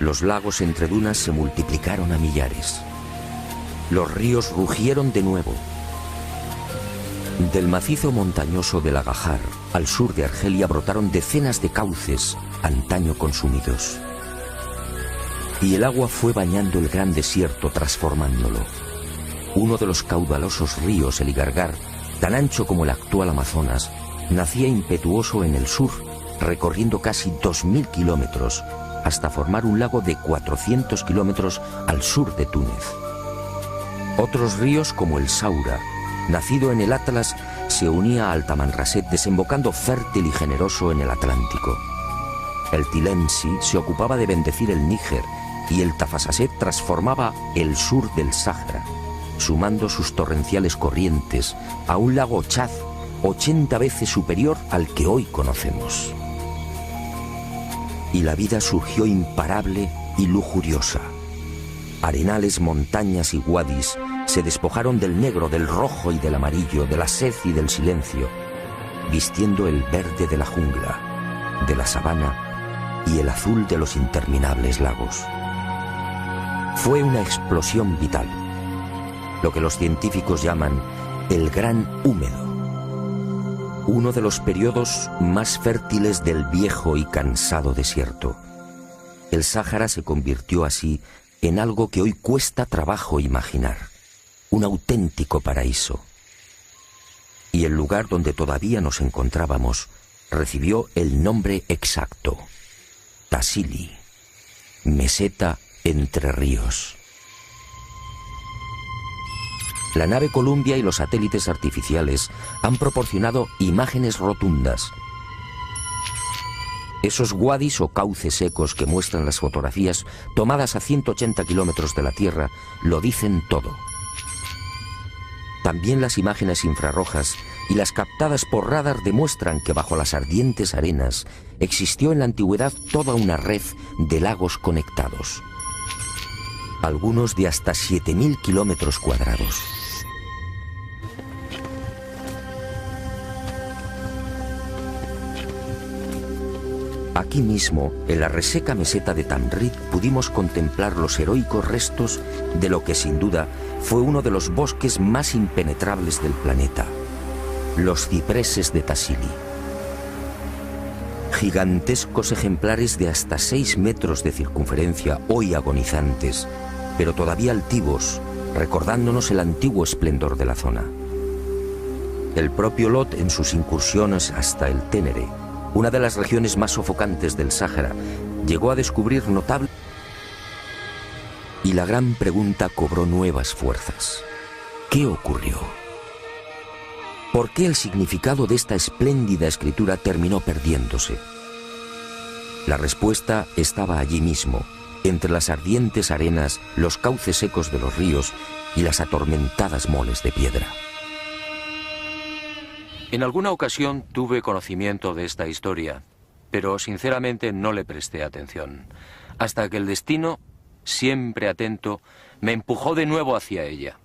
Los lagos entre dunas se multiplicaron a millares. Los ríos rugieron de nuevo. Del macizo montañoso del Agajar, al sur de Argelia, brotaron decenas de cauces, antaño consumidos. Y el agua fue bañando el gran desierto, transformándolo. Uno de los caudalosos ríos, el Igargar, tan ancho como el actual Amazonas, nacía impetuoso en el sur, recorriendo casi 2000 kilómetros, hasta formar un lago de 400 kilómetros al sur de Túnez. Otros ríos, como el Saura, nacido en el Atlas, se unía al Tamanrasset, desembocando fértil y generoso en el Atlántico. El Tilensi se ocupaba de bendecir el Níger y el Tafasaset transformaba el sur del Sáhara, sumando sus torrenciales corrientes a un lago Chad 80 veces superior al que hoy conocemos. Y la vida surgió imparable y lujuriosa. Arenales, montañas y wadis se despojaron del negro, del rojo y del amarillo, de la sed y del silencio, vistiendo el verde de la jungla, de la sabana y el azul de los interminables lagos. Fue una explosión vital, lo que los científicos llaman el Gran Húmedo, uno de los periodos más fértiles del viejo y cansado desierto. El Sáhara se convirtió así en algo que hoy cuesta trabajo imaginar, un auténtico paraíso. Y el lugar donde todavía nos encontrábamos recibió el nombre exacto: Tassili, meseta entre ríos. La nave Columbia y los satélites artificiales han proporcionado imágenes rotundas. Esos wadis o cauces secos que muestran las fotografías tomadas a 180 kilómetros de la Tierra lo dicen todo. También las imágenes infrarrojas y las captadas por radar demuestran que bajo las ardientes arenas existió en la antigüedad toda una red de lagos conectados, algunos de hasta 7.000 kilómetros cuadrados. Aquí mismo, en la reseca meseta de Tamrit, pudimos contemplar los heroicos restos de lo que sin duda fue uno de los bosques más impenetrables del planeta, los cipreses de Tassili. Gigantescos ejemplares de hasta 6 metros de circunferencia, hoy agonizantes, pero todavía altivos, recordándonos el antiguo esplendor de la zona. El propio Lot, en sus incursiones hasta el Ténere, una de las regiones más sofocantes del Sáhara, llegó a descubrir notable... Y la gran pregunta cobró nuevas fuerzas. ¿Qué ocurrió? ¿Por qué el significado de esta espléndida escritura terminó perdiéndose? La respuesta estaba allí mismo, entre las ardientes arenas, los cauces secos de los ríos y las atormentadas moles de piedra. En alguna ocasión tuve conocimiento de esta historia, pero sinceramente no le presté atención, hasta que el destino, siempre atento, me empujó de nuevo hacia ella.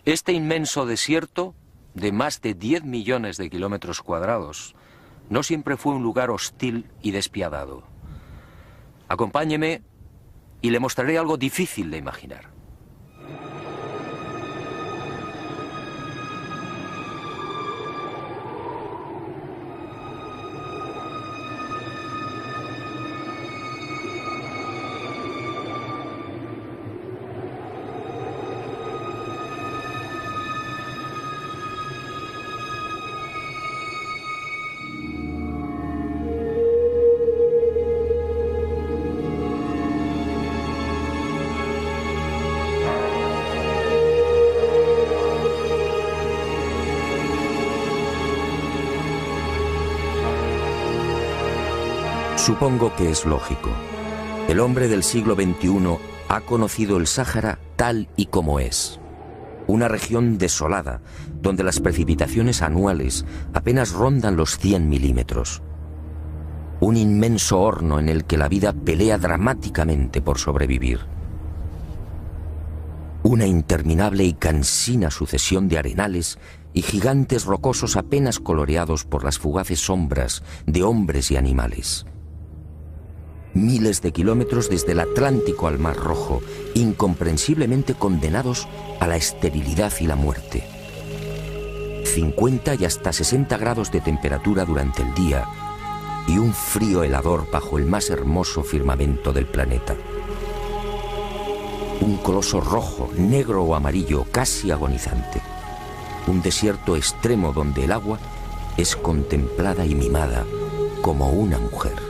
Este inmenso desierto, de más de 10 millones de kilómetros cuadrados, no siempre fue un lugar hostil y despiadado. Acompáñeme y le mostraré algo difícil de imaginar. Supongo que es lógico. El hombre del siglo XXI ha conocido el Sáhara tal y como es. Una región desolada, donde las precipitaciones anuales apenas rondan los 100 milímetros. Un inmenso horno en el que la vida pelea dramáticamente por sobrevivir. Una interminable y cansina sucesión de arenales y gigantes rocosos apenas coloreados por las fugaces sombras de hombres y animales. Miles de kilómetros desde el Atlántico al Mar Rojo, incomprensiblemente condenados a la esterilidad y la muerte. 50 y hasta 60 grados de temperatura durante el día y un frío helador bajo el más hermoso firmamento del planeta. Un coloso rojo, negro o amarillo, casi agonizante. Un desierto extremo donde el agua es contemplada y mimada como una mujer.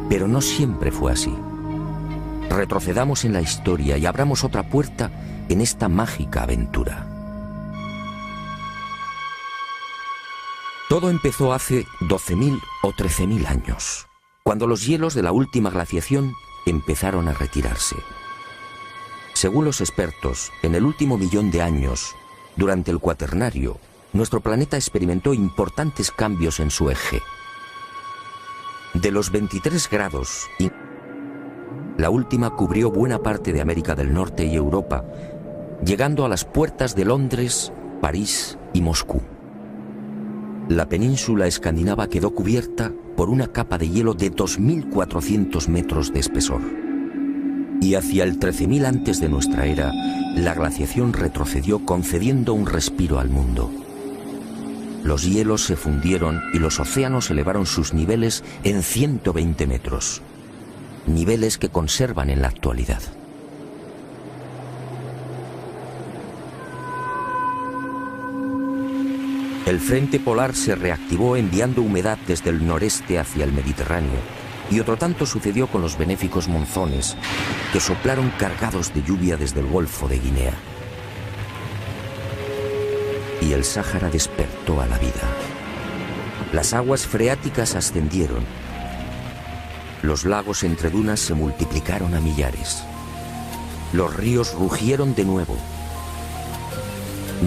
Pero no siempre fue así. Retrocedamos en la historia y abramos otra puerta en esta mágica aventura. Todo empezó hace 12.000 o 13.000 años, cuando los hielos de la última glaciación empezaron a retirarse. Según los expertos, en el último millón de años, durante el Cuaternario, nuestro planeta experimentó importantes cambios en su eje. De los 23 grados, la última cubrió buena parte de América del Norte y Europa, llegando a las puertas de Londres, París y Moscú. La península escandinava quedó cubierta por una capa de hielo de 2.400 metros de espesor. Y hacia el 13.000 antes de nuestra era, la glaciación retrocedió concediendo un respiro al mundo. Los hielos se fundieron y los océanos elevaron sus niveles en 120 metros. Niveles que conservan en la actualidad. El frente polar se reactivó enviando humedad desde el noreste hacia el Mediterráneo, y otro tanto sucedió con los benéficos monzones, que soplaron cargados de lluvia desde el Golfo de Guinea. Y el Sáhara despertó a la vida. Las aguas freáticas ascendieron. Los lagos entre dunas se multiplicaron a millares. Los ríos rugieron de nuevo.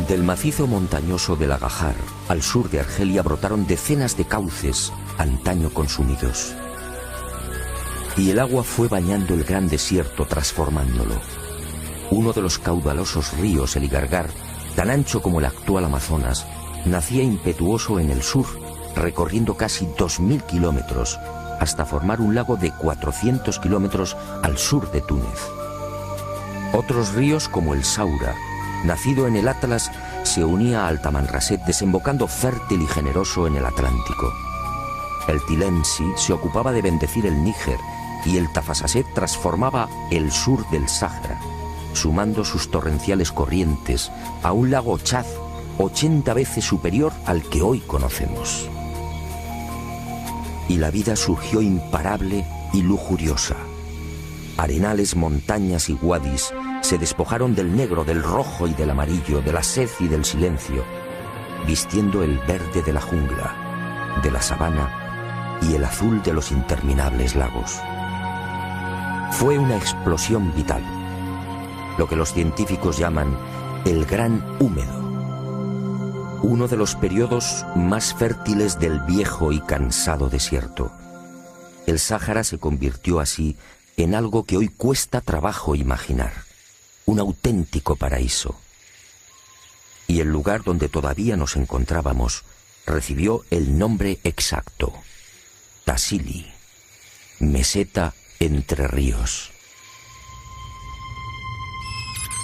Del macizo montañoso del Agajar, al sur de Argelia, brotaron decenas de cauces, antaño consumidos. Y el agua fue bañando el gran desierto, transformándolo. Uno de los caudalosos ríos, el Igargar, tan ancho como el actual Amazonas, nacía impetuoso en el sur, recorriendo casi 2.000 kilómetros, hasta formar un lago de 400 kilómetros al sur de Túnez. Otros ríos, como el Saura, nacido en el Atlas, se unía al Tamanrasset, desembocando fértil y generoso en el Atlántico. El Tilensi se ocupaba de bendecir el Níger y el Tafasaset transformaba el sur del Sáhara, sumando sus torrenciales corrientes a un lago Chad 80 veces superior al que hoy conocemos. Y la vida surgió imparable y lujuriosa. Arenales, montañas y wadis se despojaron del negro, del rojo y del amarillo, de la sed y del silencio, vistiendo el verde de la jungla, de la sabana y el azul de los interminables lagos. Fue una explosión vital, lo que los científicos llaman el Gran Húmedo, uno de los periodos más fértiles del viejo y cansado desierto. El Sáhara se convirtió así en algo que hoy cuesta trabajo imaginar, un auténtico paraíso. Y el lugar donde todavía nos encontrábamos recibió el nombre exacto: Tassili, meseta entre ríos.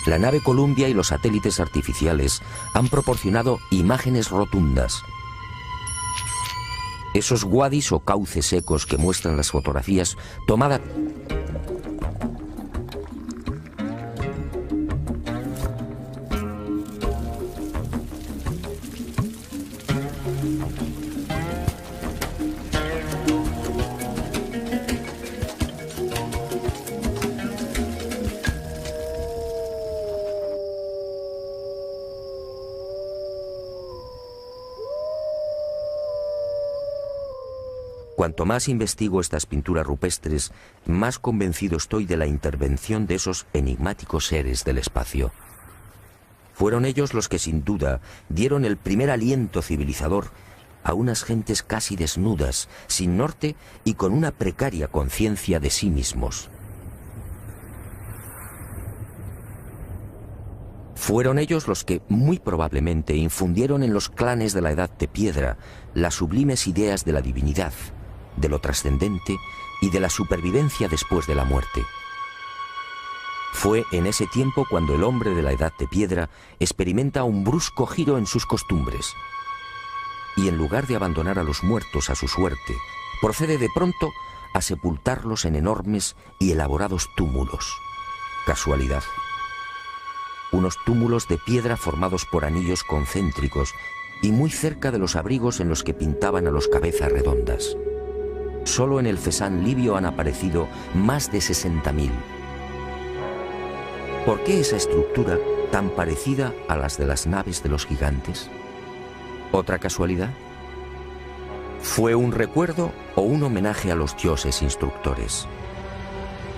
La nave Columbia y los satélites artificiales han proporcionado imágenes rotundas. Esos wadis o cauces secos que muestran las fotografías tomadas Cuanto más investigo estas pinturas rupestres, más convencido estoy de la intervención de esos enigmáticos seres del espacio. Fueron ellos los que sin duda dieron el primer aliento civilizador a unas gentes casi desnudas, sin norte y con una precaria conciencia de sí mismos. Fueron ellos los que, muy probablemente, infundieron en los clanes de la Edad de Piedra las sublimes ideas de la divinidad, de lo trascendente y de la supervivencia después de la muerte. Fue en ese tiempo cuando el hombre de la Edad de Piedra experimenta un brusco giro en sus costumbres y, en lugar de abandonar a los muertos a su suerte, procede de pronto a sepultarlos en enormes y elaborados túmulos. Casualidad. Unos túmulos de piedra formados por anillos concéntricos y muy cerca de los abrigos en los que pintaban a los cabezas redondas. Solo en el Fesán libio han aparecido más de 60.000. ¿Por qué esa estructura tan parecida a las de las naves de los gigantes? ¿Otra casualidad? ¿Fue un recuerdo o un homenaje a los dioses instructores?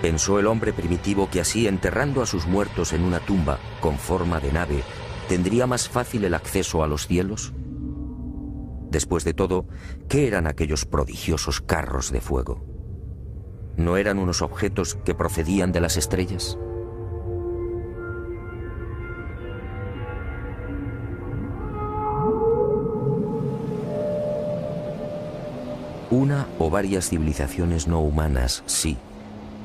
¿Pensó el hombre primitivo que así, enterrando a sus muertos en una tumba con forma de nave, tendría más fácil el acceso a los cielos? Después de todo, ¿qué eran aquellos prodigiosos carros de fuego? ¿No eran unos objetos que procedían de las estrellas? Una o varias civilizaciones no humanas, sí,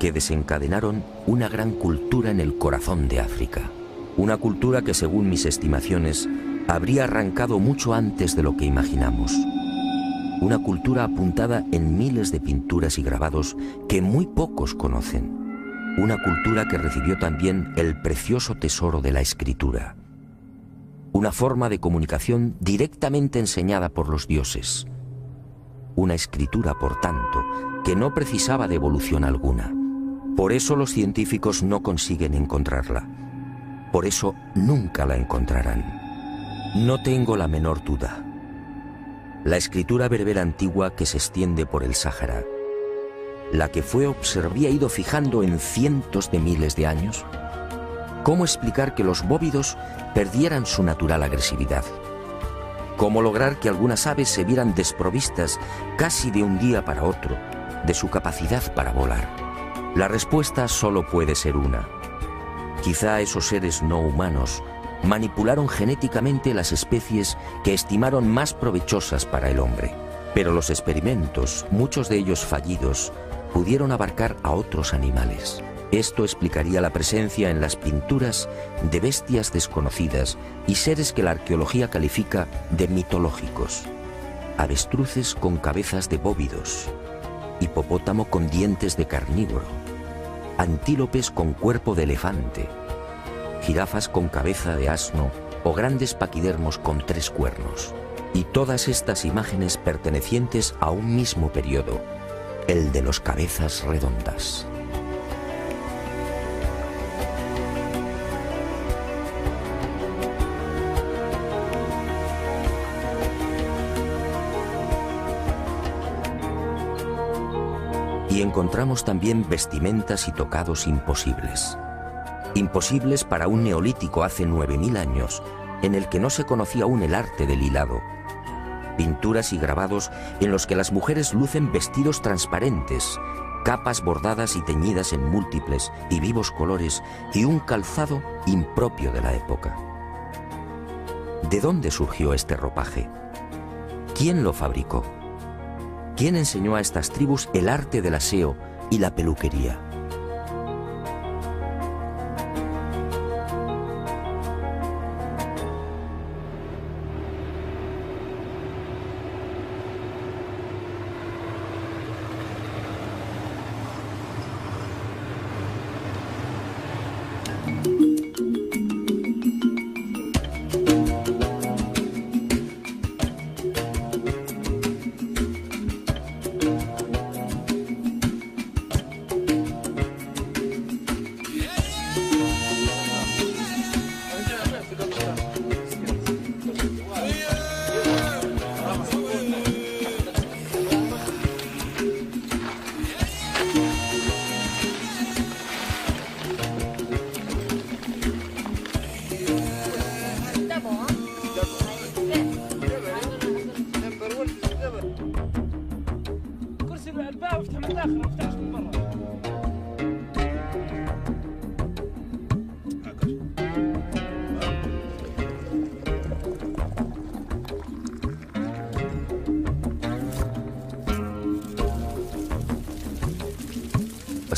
que desencadenaron una gran cultura en el corazón de África. Una cultura que, según mis estimaciones, habría arrancado mucho antes de lo que imaginamos. Una cultura apuntada en miles de pinturas y grabados que muy pocos conocen. Una cultura que recibió también el precioso tesoro de la escritura. Una forma de comunicación directamente enseñada por los dioses. Una escritura, por tanto, que no precisaba de evolución alguna. Por eso los científicos no consiguen encontrarla. Por eso nunca la encontrarán. No tengo la menor duda. La escritura berbera antigua que se extiende por el Sáhara, la que se había ido fijando en cientos de miles de años. ¿Cómo explicar que los bóvidos perdieran su natural agresividad? ¿Cómo lograr que algunas aves se vieran desprovistas casi de un día para otro de su capacidad para volar? La respuesta solo puede ser una. Quizá esos seres no humanos manipularon genéticamente las especies que estimaron más provechosas para el hombre. Pero los experimentos, muchos de ellos fallidos, pudieron abarcar a otros animales. Esto explicaría la presencia en las pinturas de bestias desconocidas y seres que la arqueología califica de mitológicos. Avestruces con cabezas de bóvidos, hipopótamo con dientes de carnívoro, antílopes con cuerpo de elefante, jirafas con cabeza de asno o grandes paquidermos con 3 cuernos. Y todas estas imágenes pertenecientes a un mismo periodo, el de los cabezas redondas. Y encontramos también vestimentas y tocados imposibles. Imposibles para un neolítico hace 9000 años, en el que no se conocía aún el arte del hilado. Pinturas y grabados en los que las mujeres lucen vestidos transparentes, capas bordadas y teñidas en múltiples y vivos colores y un calzado impropio de la época. ¿De dónde surgió este ropaje? ¿Quién lo fabricó? ¿Quién enseñó a estas tribus el arte del aseo y la peluquería?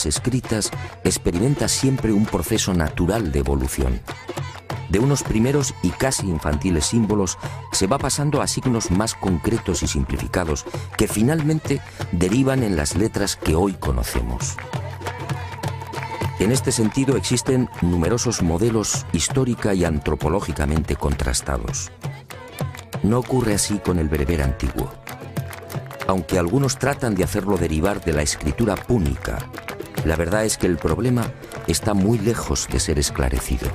Escritas experimenta siempre un proceso natural de evolución. De unos primeros y casi infantiles símbolos se va pasando a signos más concretos y simplificados que finalmente derivan en las letras que hoy conocemos. En este sentido existen numerosos modelos histórica y antropológicamente contrastados. No ocurre así con el bereber antiguo, aunque algunos tratan de hacerlo derivar de la escritura púnica. La verdad es que el problema está muy lejos de ser esclarecido.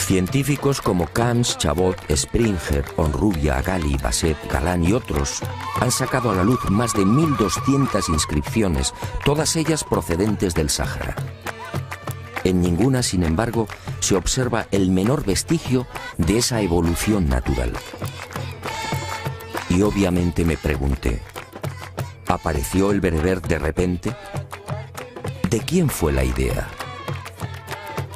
Científicos como Camps, Chabot, Springer, Honrubia, Gali, Basset, Galán y otros han sacado a la luz más de 1200 inscripciones, todas ellas procedentes del Sáhara. En ninguna, sin embargo, se observa el menor vestigio de esa evolución natural. Y obviamente me pregunté, ¿apareció el bereber de repente? ¿De quién fue la idea?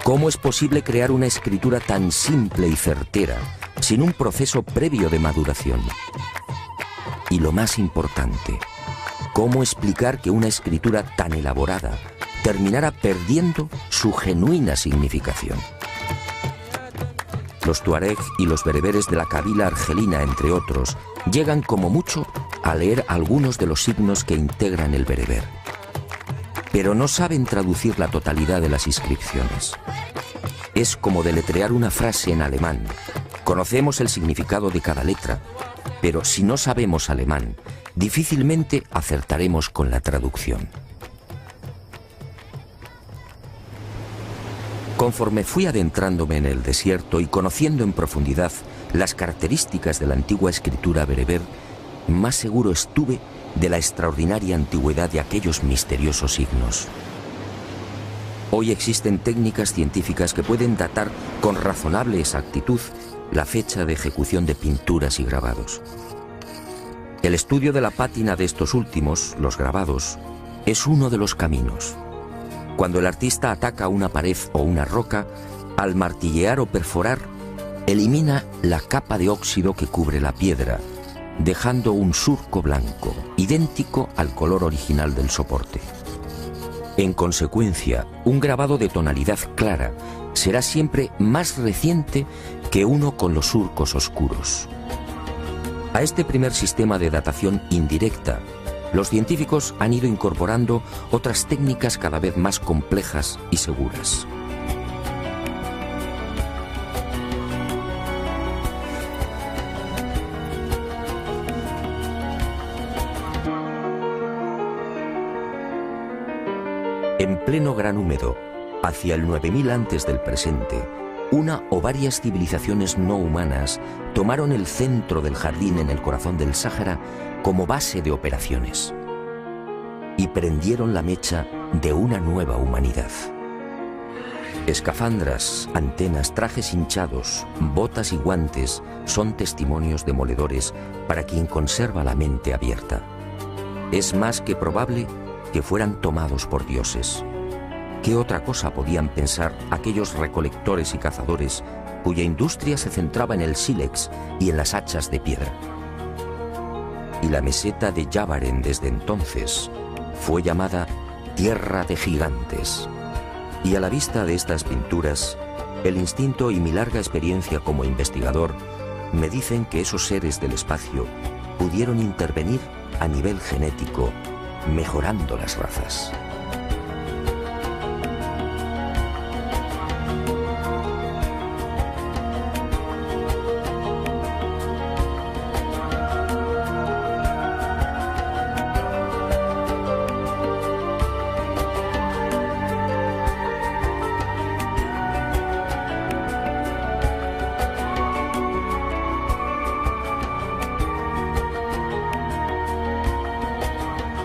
¿Cómo es posible crear una escritura tan simple y certera, sin un proceso previo de maduración? Y lo más importante, ¿cómo explicar que una escritura tan elaborada terminara perdiendo su genuina significación? Los tuareg y los bereberes de la Kabila argelina, entre otros, llegan como mucho a leer algunos de los signos que integran el bereber, pero no saben traducir la totalidad de las inscripciones. Es como deletrear una frase en alemán. Conocemos el significado de cada letra, pero si no sabemos alemán, difícilmente acertaremos con la traducción. Conforme fui adentrándome en el desierto y conociendo en profundidad las características de la antigua escritura bereber, más seguro estuve de la extraordinaria antigüedad de aquellos misteriosos signos. Hoy existen técnicas científicas que pueden datar con razonable exactitud la fecha de ejecución de pinturas y grabados. El estudio de la pátina de estos últimos, los grabados, es uno de los caminos. Cuando el artista ataca una pared o una roca, al martillear o perforar, elimina la capa de óxido que cubre la piedra, dejando un surco blanco, idéntico al color original del soporte. En consecuencia, un grabado de tonalidad clara será siempre más reciente que uno con los surcos oscuros. A este primer sistema de datación indirecta, los científicos han ido incorporando otras técnicas cada vez más complejas y seguras. En pleno Gran Húmedo, hacia el 9000 antes del presente, una o varias civilizaciones no humanas tomaron el centro del jardín en el corazón del Sáhara como base de operaciones y prendieron la mecha de una nueva humanidad. Escafandras, antenas, trajes hinchados, botas y guantes son testimonios demoledores para quien conserva la mente abierta. Es más que probable que fueran tomados por dioses. ¿Qué otra cosa podían pensar aquellos recolectores y cazadores cuya industria se centraba en el sílex y en las hachas de piedra? Y la meseta de Yavaren desde entonces fue llamada Tierra de Gigantes. Y a la vista de estas pinturas, el instinto y mi larga experiencia como investigador me dicen que esos seres del espacio pudieron intervenir a nivel genético, mejorando las razas.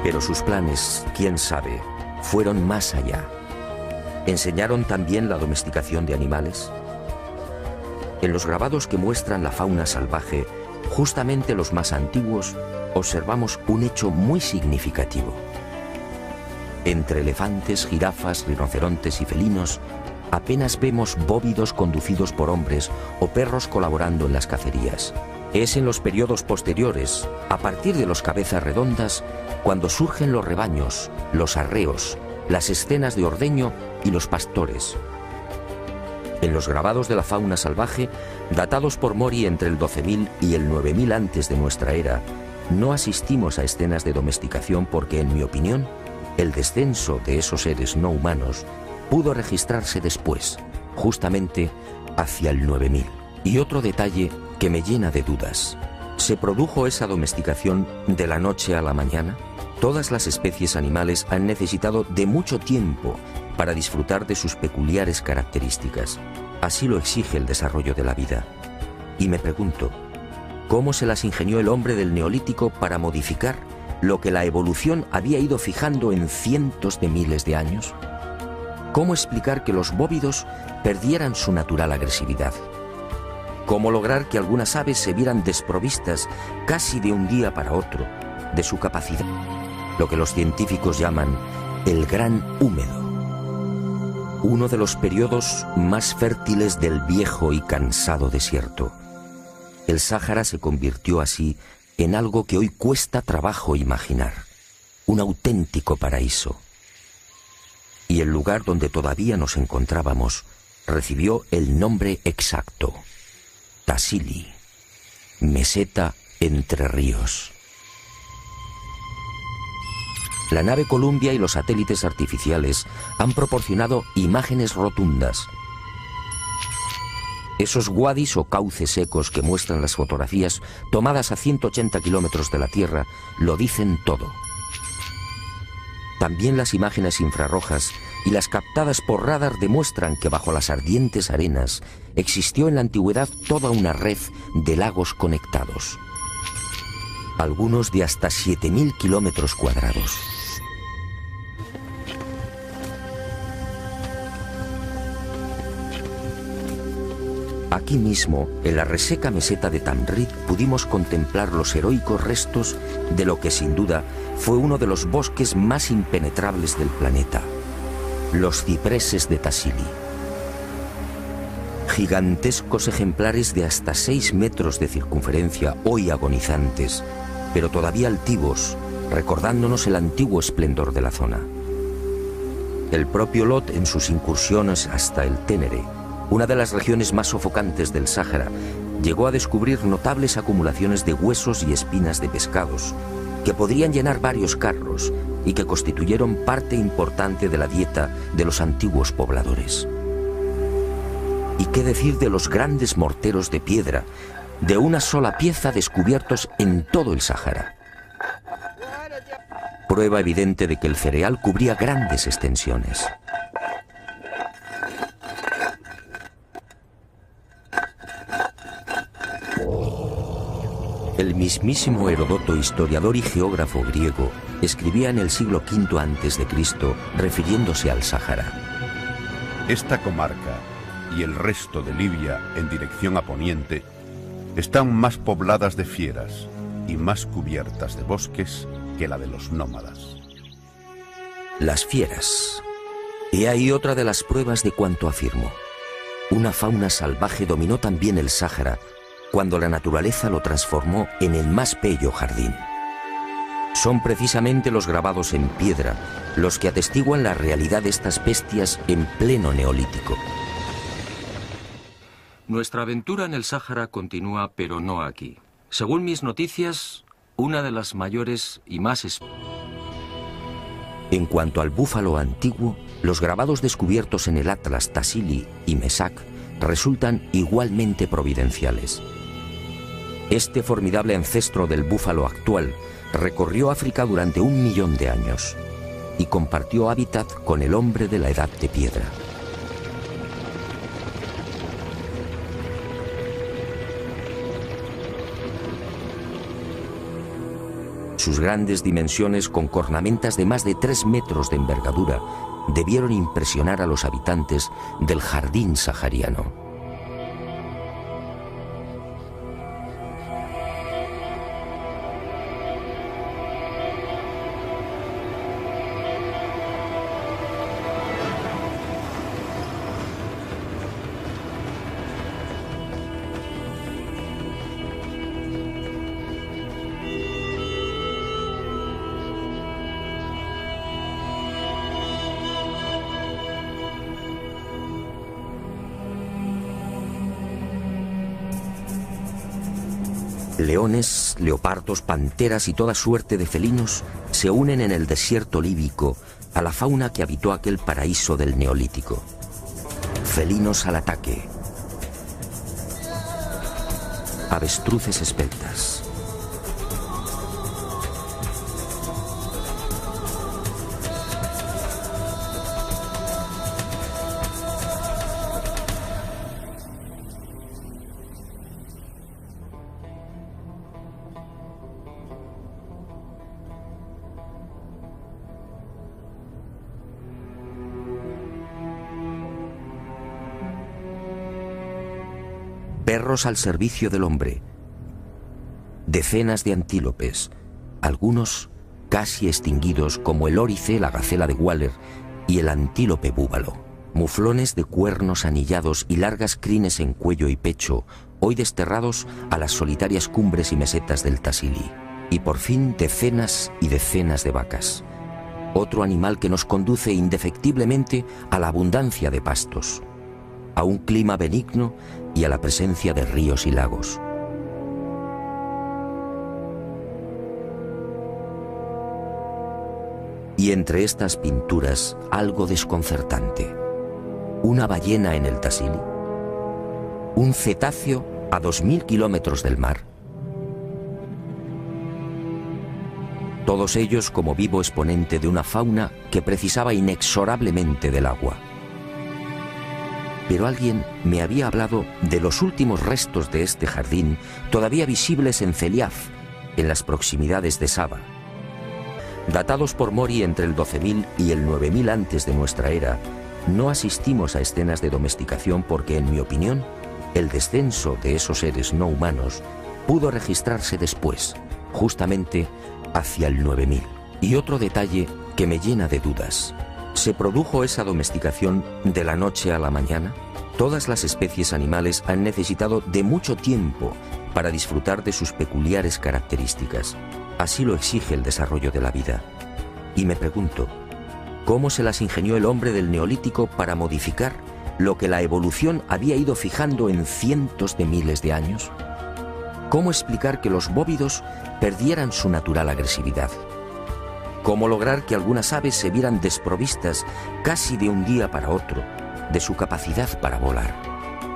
Pero sus planes, quién sabe, fueron más allá. ¿Enseñaron también la domesticación de animales? En los grabados que muestran la fauna salvaje, justamente los más antiguos, observamos un hecho muy significativo. Entre elefantes, jirafas, rinocerontes y felinos, apenas vemos bóvidos conducidos por hombres o perros colaborando en las cacerías. Es en los periodos posteriores, a partir de los cabezas redondas, cuando surgen los rebaños, los arreos, las escenas de ordeño y los pastores. En los grabados de la fauna salvaje, datados por Mori entre el 12.000 y el 9.000 antes de nuestra era, no asistimos a escenas de domesticación porque, en mi opinión, el descenso de esos seres no humanos pudo registrarse después, justamente hacia el 9.000. Y otro detalle que me llena de dudas. ¿Se produjo esa domesticación de la noche a la mañana? Todas las especies animales han necesitado de mucho tiempo para disfrutar de sus peculiares características. Así lo exige el desarrollo de la vida. Y me pregunto, ¿cómo se las ingenió el hombre del Neolítico para modificar lo que la evolución había ido fijando en cientos de miles de años? ¿Cómo explicar que los bóvidos perdieran su natural agresividad? ¿Cómo lograr que algunas aves se vieran desprovistas casi de un día para otro de su capacidad? Lo que los científicos llaman el Gran Húmedo. Uno de los periodos más fértiles del viejo y cansado desierto. El Sáhara se convirtió así en algo que hoy cuesta trabajo imaginar. Un auténtico paraíso. Y el lugar donde todavía nos encontrábamos recibió el nombre exacto: Tassili, meseta entre ríos. La nave Columbia y los satélites artificiales han proporcionado imágenes rotundas. Esos wadis o cauces secos que muestran las fotografías tomadas a 180 kilómetros de la Tierra lo dicen todo. También las imágenes infrarrojas y las captadas por radar demuestran que bajo las ardientes arenas existió en la antigüedad toda una red de lagos conectados. Algunos de hasta 7.000 kilómetros cuadrados. Aquí mismo, en la reseca meseta de Tamrit, pudimos contemplar los heroicos restos de lo que sin duda fue uno de los bosques más impenetrables del planeta, los cipreses de Tassili. Gigantescos ejemplares de hasta 6 metros de circunferencia, hoy agonizantes, pero todavía altivos, recordándonos el antiguo esplendor de la zona. El propio Lot, en sus incursiones hasta el Ténere, una de las regiones más sofocantes del Sáhara, llegó a descubrir notables acumulaciones de huesos y espinas de pescados que podrían llenar varios carros y que constituyeron parte importante de la dieta de los antiguos pobladores. ¿Y qué decir de los grandes morteros de piedra, de una sola pieza, descubiertos en todo el Sáhara? Prueba evidente de que el cereal cubría grandes extensiones. El mismísimo Heródoto, historiador y geógrafo griego, escribía en el siglo V a.C., refiriéndose al Sáhara. Esta comarca y el resto de Libia en dirección a poniente están más pobladas de fieras y más cubiertas de bosques que la de los nómadas. Las fieras. He ahí otra de las pruebas de cuanto afirmo. Una fauna salvaje dominó también el Sáhara cuando la naturaleza lo transformó en el más bello jardín. Son precisamente los grabados en piedra los que atestiguan la realidad de estas bestias en pleno Neolítico. Nuestra aventura en el Sáhara continúa, pero no aquí. Según mis noticias, una de las mayores y más... En cuanto al búfalo antiguo, los grabados descubiertos en el Atlas Tassili y Mesac resultan igualmente providenciales. Este formidable ancestro del búfalo actual recorrió África durante 1 millón de años y compartió hábitat con el hombre de la Edad de Piedra. Sus grandes dimensiones, con cornamentas de más de 3 metros de envergadura, debieron impresionar a los habitantes del jardín sahariano. Leones, leopardos, panteras y toda suerte de felinos se unen en el desierto líbico a la fauna que habitó aquel paraíso del Neolítico. Felinos al ataque. Avestruces esbeltas. perros al servicio del hombre, decenas de antílopes, algunos casi extinguidos como el órice, la gacela de Waller y el antílope búbalo, muflones de cuernos anillados y largas crines en cuello y pecho, hoy desterrados a las solitarias cumbres y mesetas del Tassili, y por fin decenas y decenas de vacas, otro animal que nos conduce indefectiblemente a la abundancia de pastos, a un clima benigno y a la presencia de ríos y lagos. Y entre estas pinturas, algo desconcertante. Una ballena en el Tassili, un cetáceo a 2000 kilómetros del mar. Todos ellos como vivo exponente de una fauna que precisaba inexorablemente del agua. Pero alguien me había hablado de los últimos restos de este jardín todavía visibles en Celiaf, en las proximidades de Saba. Datados por Mori entre el 12.000 y el 9.000 antes de nuestra era, no asistimos a escenas de domesticación porque, en mi opinión, el descenso de esos seres no humanos pudo registrarse después, justamente hacia el 9000. Y otro detalle que me llena de dudas: ¿se produjo esa domesticación de la noche a la mañana? Todas las especies animales han necesitado de mucho tiempo para disfrutar de sus peculiares características. Así lo exige el desarrollo de la vida. Y me pregunto, ¿cómo se las ingenió el hombre del Neolítico para modificar lo que la evolución había ido fijando en cientos de miles de años? ¿Cómo explicar que los bóvidos perdieran su natural agresividad? ¿Cómo lograr que algunas aves se vieran desprovistas casi de un día para otro de su capacidad para volar?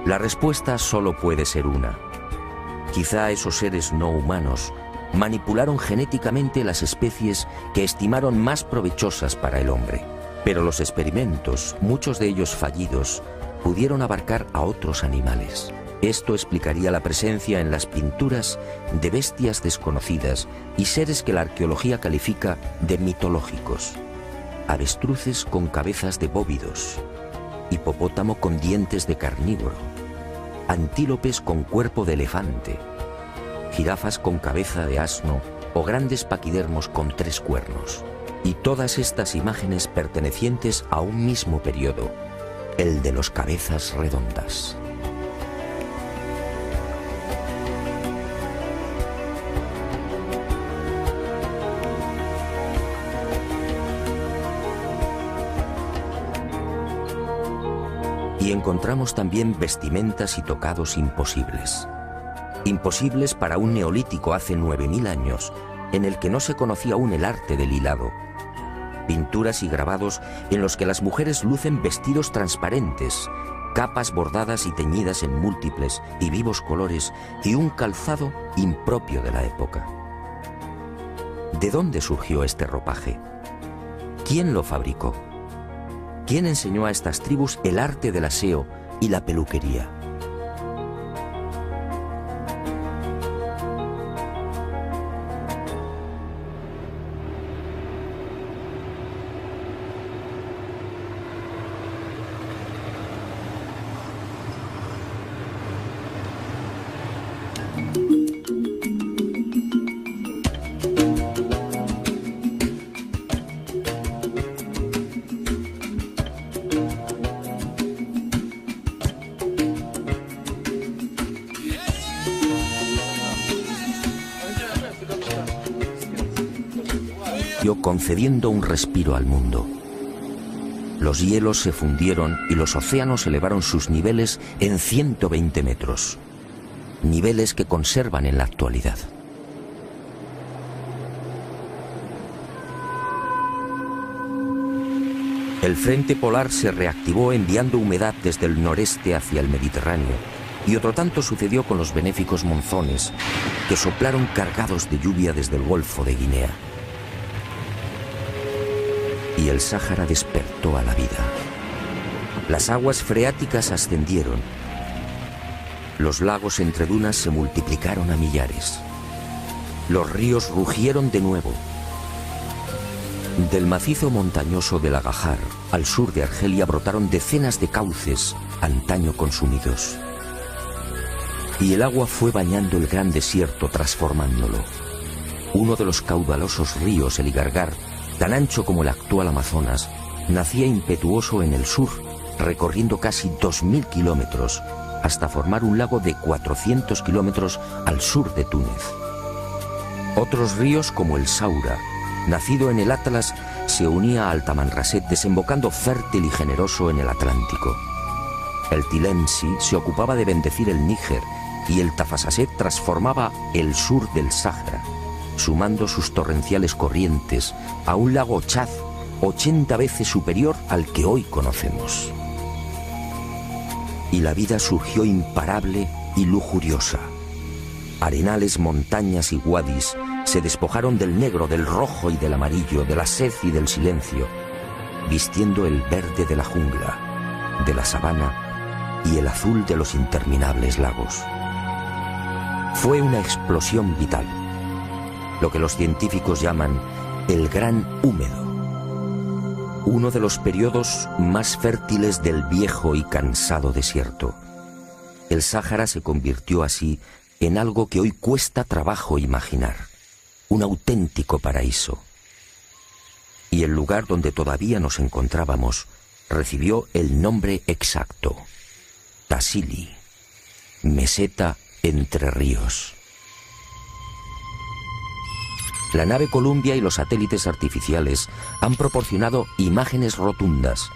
La respuesta solo puede ser una. Quizá esos seres no humanos manipularon genéticamente las especies que estimaron más provechosas para el hombre. Pero los experimentos, muchos de ellos fallidos, pudieron abarcar a otros animales. Esto explicaría la presencia en las pinturas de bestias desconocidas y seres que la arqueología califica de mitológicos. Avestruces con cabezas de bóvidos, hipopótamo con dientes de carnívoro, antílopes con cuerpo de elefante, jirafas con cabeza de asno o grandes paquidermos con 3 cuernos. Y todas estas imágenes pertenecientes a un mismo periodo, el de los cabezas redondas. Y encontramos también vestimentas y tocados imposibles. Imposibles para un neolítico hace 9000 años, en el que no se conocía aún el arte del hilado. Pinturas y grabados en los que las mujeres lucen vestidos transparentes, capas bordadas y teñidas en múltiples y vivos colores y un calzado impropio de la época. ¿De dónde surgió este ropaje? ¿Quién lo fabricó? ¿Quién enseñó a estas tribus el arte del aseo y la peluquería? Concediendo un respiro al mundo. Los hielos se fundieron y los océanos elevaron sus niveles en 120 metros, niveles que conservan en la actualidad. El frente polar se reactivó enviando humedad desde el noreste hacia el Mediterráneo, y otro tanto sucedió con los benéficos monzones que soplaron cargados de lluvia desde el Golfo de Guinea. Y el Sáhara despertó a la vida. Las aguas freáticas ascendieron. Los lagos entre dunas se multiplicaron a millares. Los ríos rugieron de nuevo. Del macizo montañoso del Agajar al sur de Argelia brotaron decenas de cauces antaño consumidos. y el agua fue bañando el gran desierto, transformándolo. Uno de los caudalosos ríos, el Igargar, tan ancho como el actual Amazonas, nacía impetuoso en el sur, recorriendo casi 2000 kilómetros, hasta formar un lago de 400 kilómetros al sur de Túnez. Otros ríos, como el Saura, nacido en el Atlas, se unía al Tamanrasset, desembocando fértil y generoso en el Atlántico. El Tilemsi se ocupaba de bendecir el Níger y el Tafasaset transformaba el sur del Sáhara, sumando sus torrenciales corrientes a un lago Chad 80 veces superior al que hoy conocemos. Y la vida surgió imparable y lujuriosa. Arenales, montañas y wadis se despojaron del negro, del rojo y del amarillo, de la sed y del silencio, vistiendo el verde de la jungla, de la sabana y el azul de los interminables lagos. Fue una explosión vital, lo que los científicos llaman el Gran Húmedo, uno de los periodos más fértiles del viejo y cansado desierto. El Sáhara se convirtió así en algo que hoy cuesta trabajo imaginar, un auténtico paraíso. Y el lugar donde todavía nos encontrábamos recibió el nombre exacto: Tassili, meseta entre ríos. La nave Columbia y los satélites artificiales han proporcionado imágenes rotundas.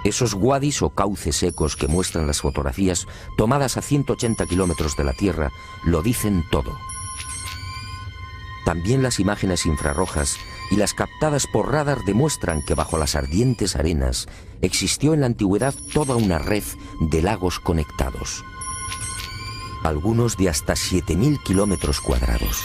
Esos wadis o cauces secos que muestran las fotografías tomadas a 180 kilómetros de la Tierra lo dicen todo. También las imágenes infrarrojas y las captadas por radar demuestran que bajo las ardientes arenas existió en la antigüedad toda una red de lagos conectados, algunos de hasta 7000 kilómetros cuadrados.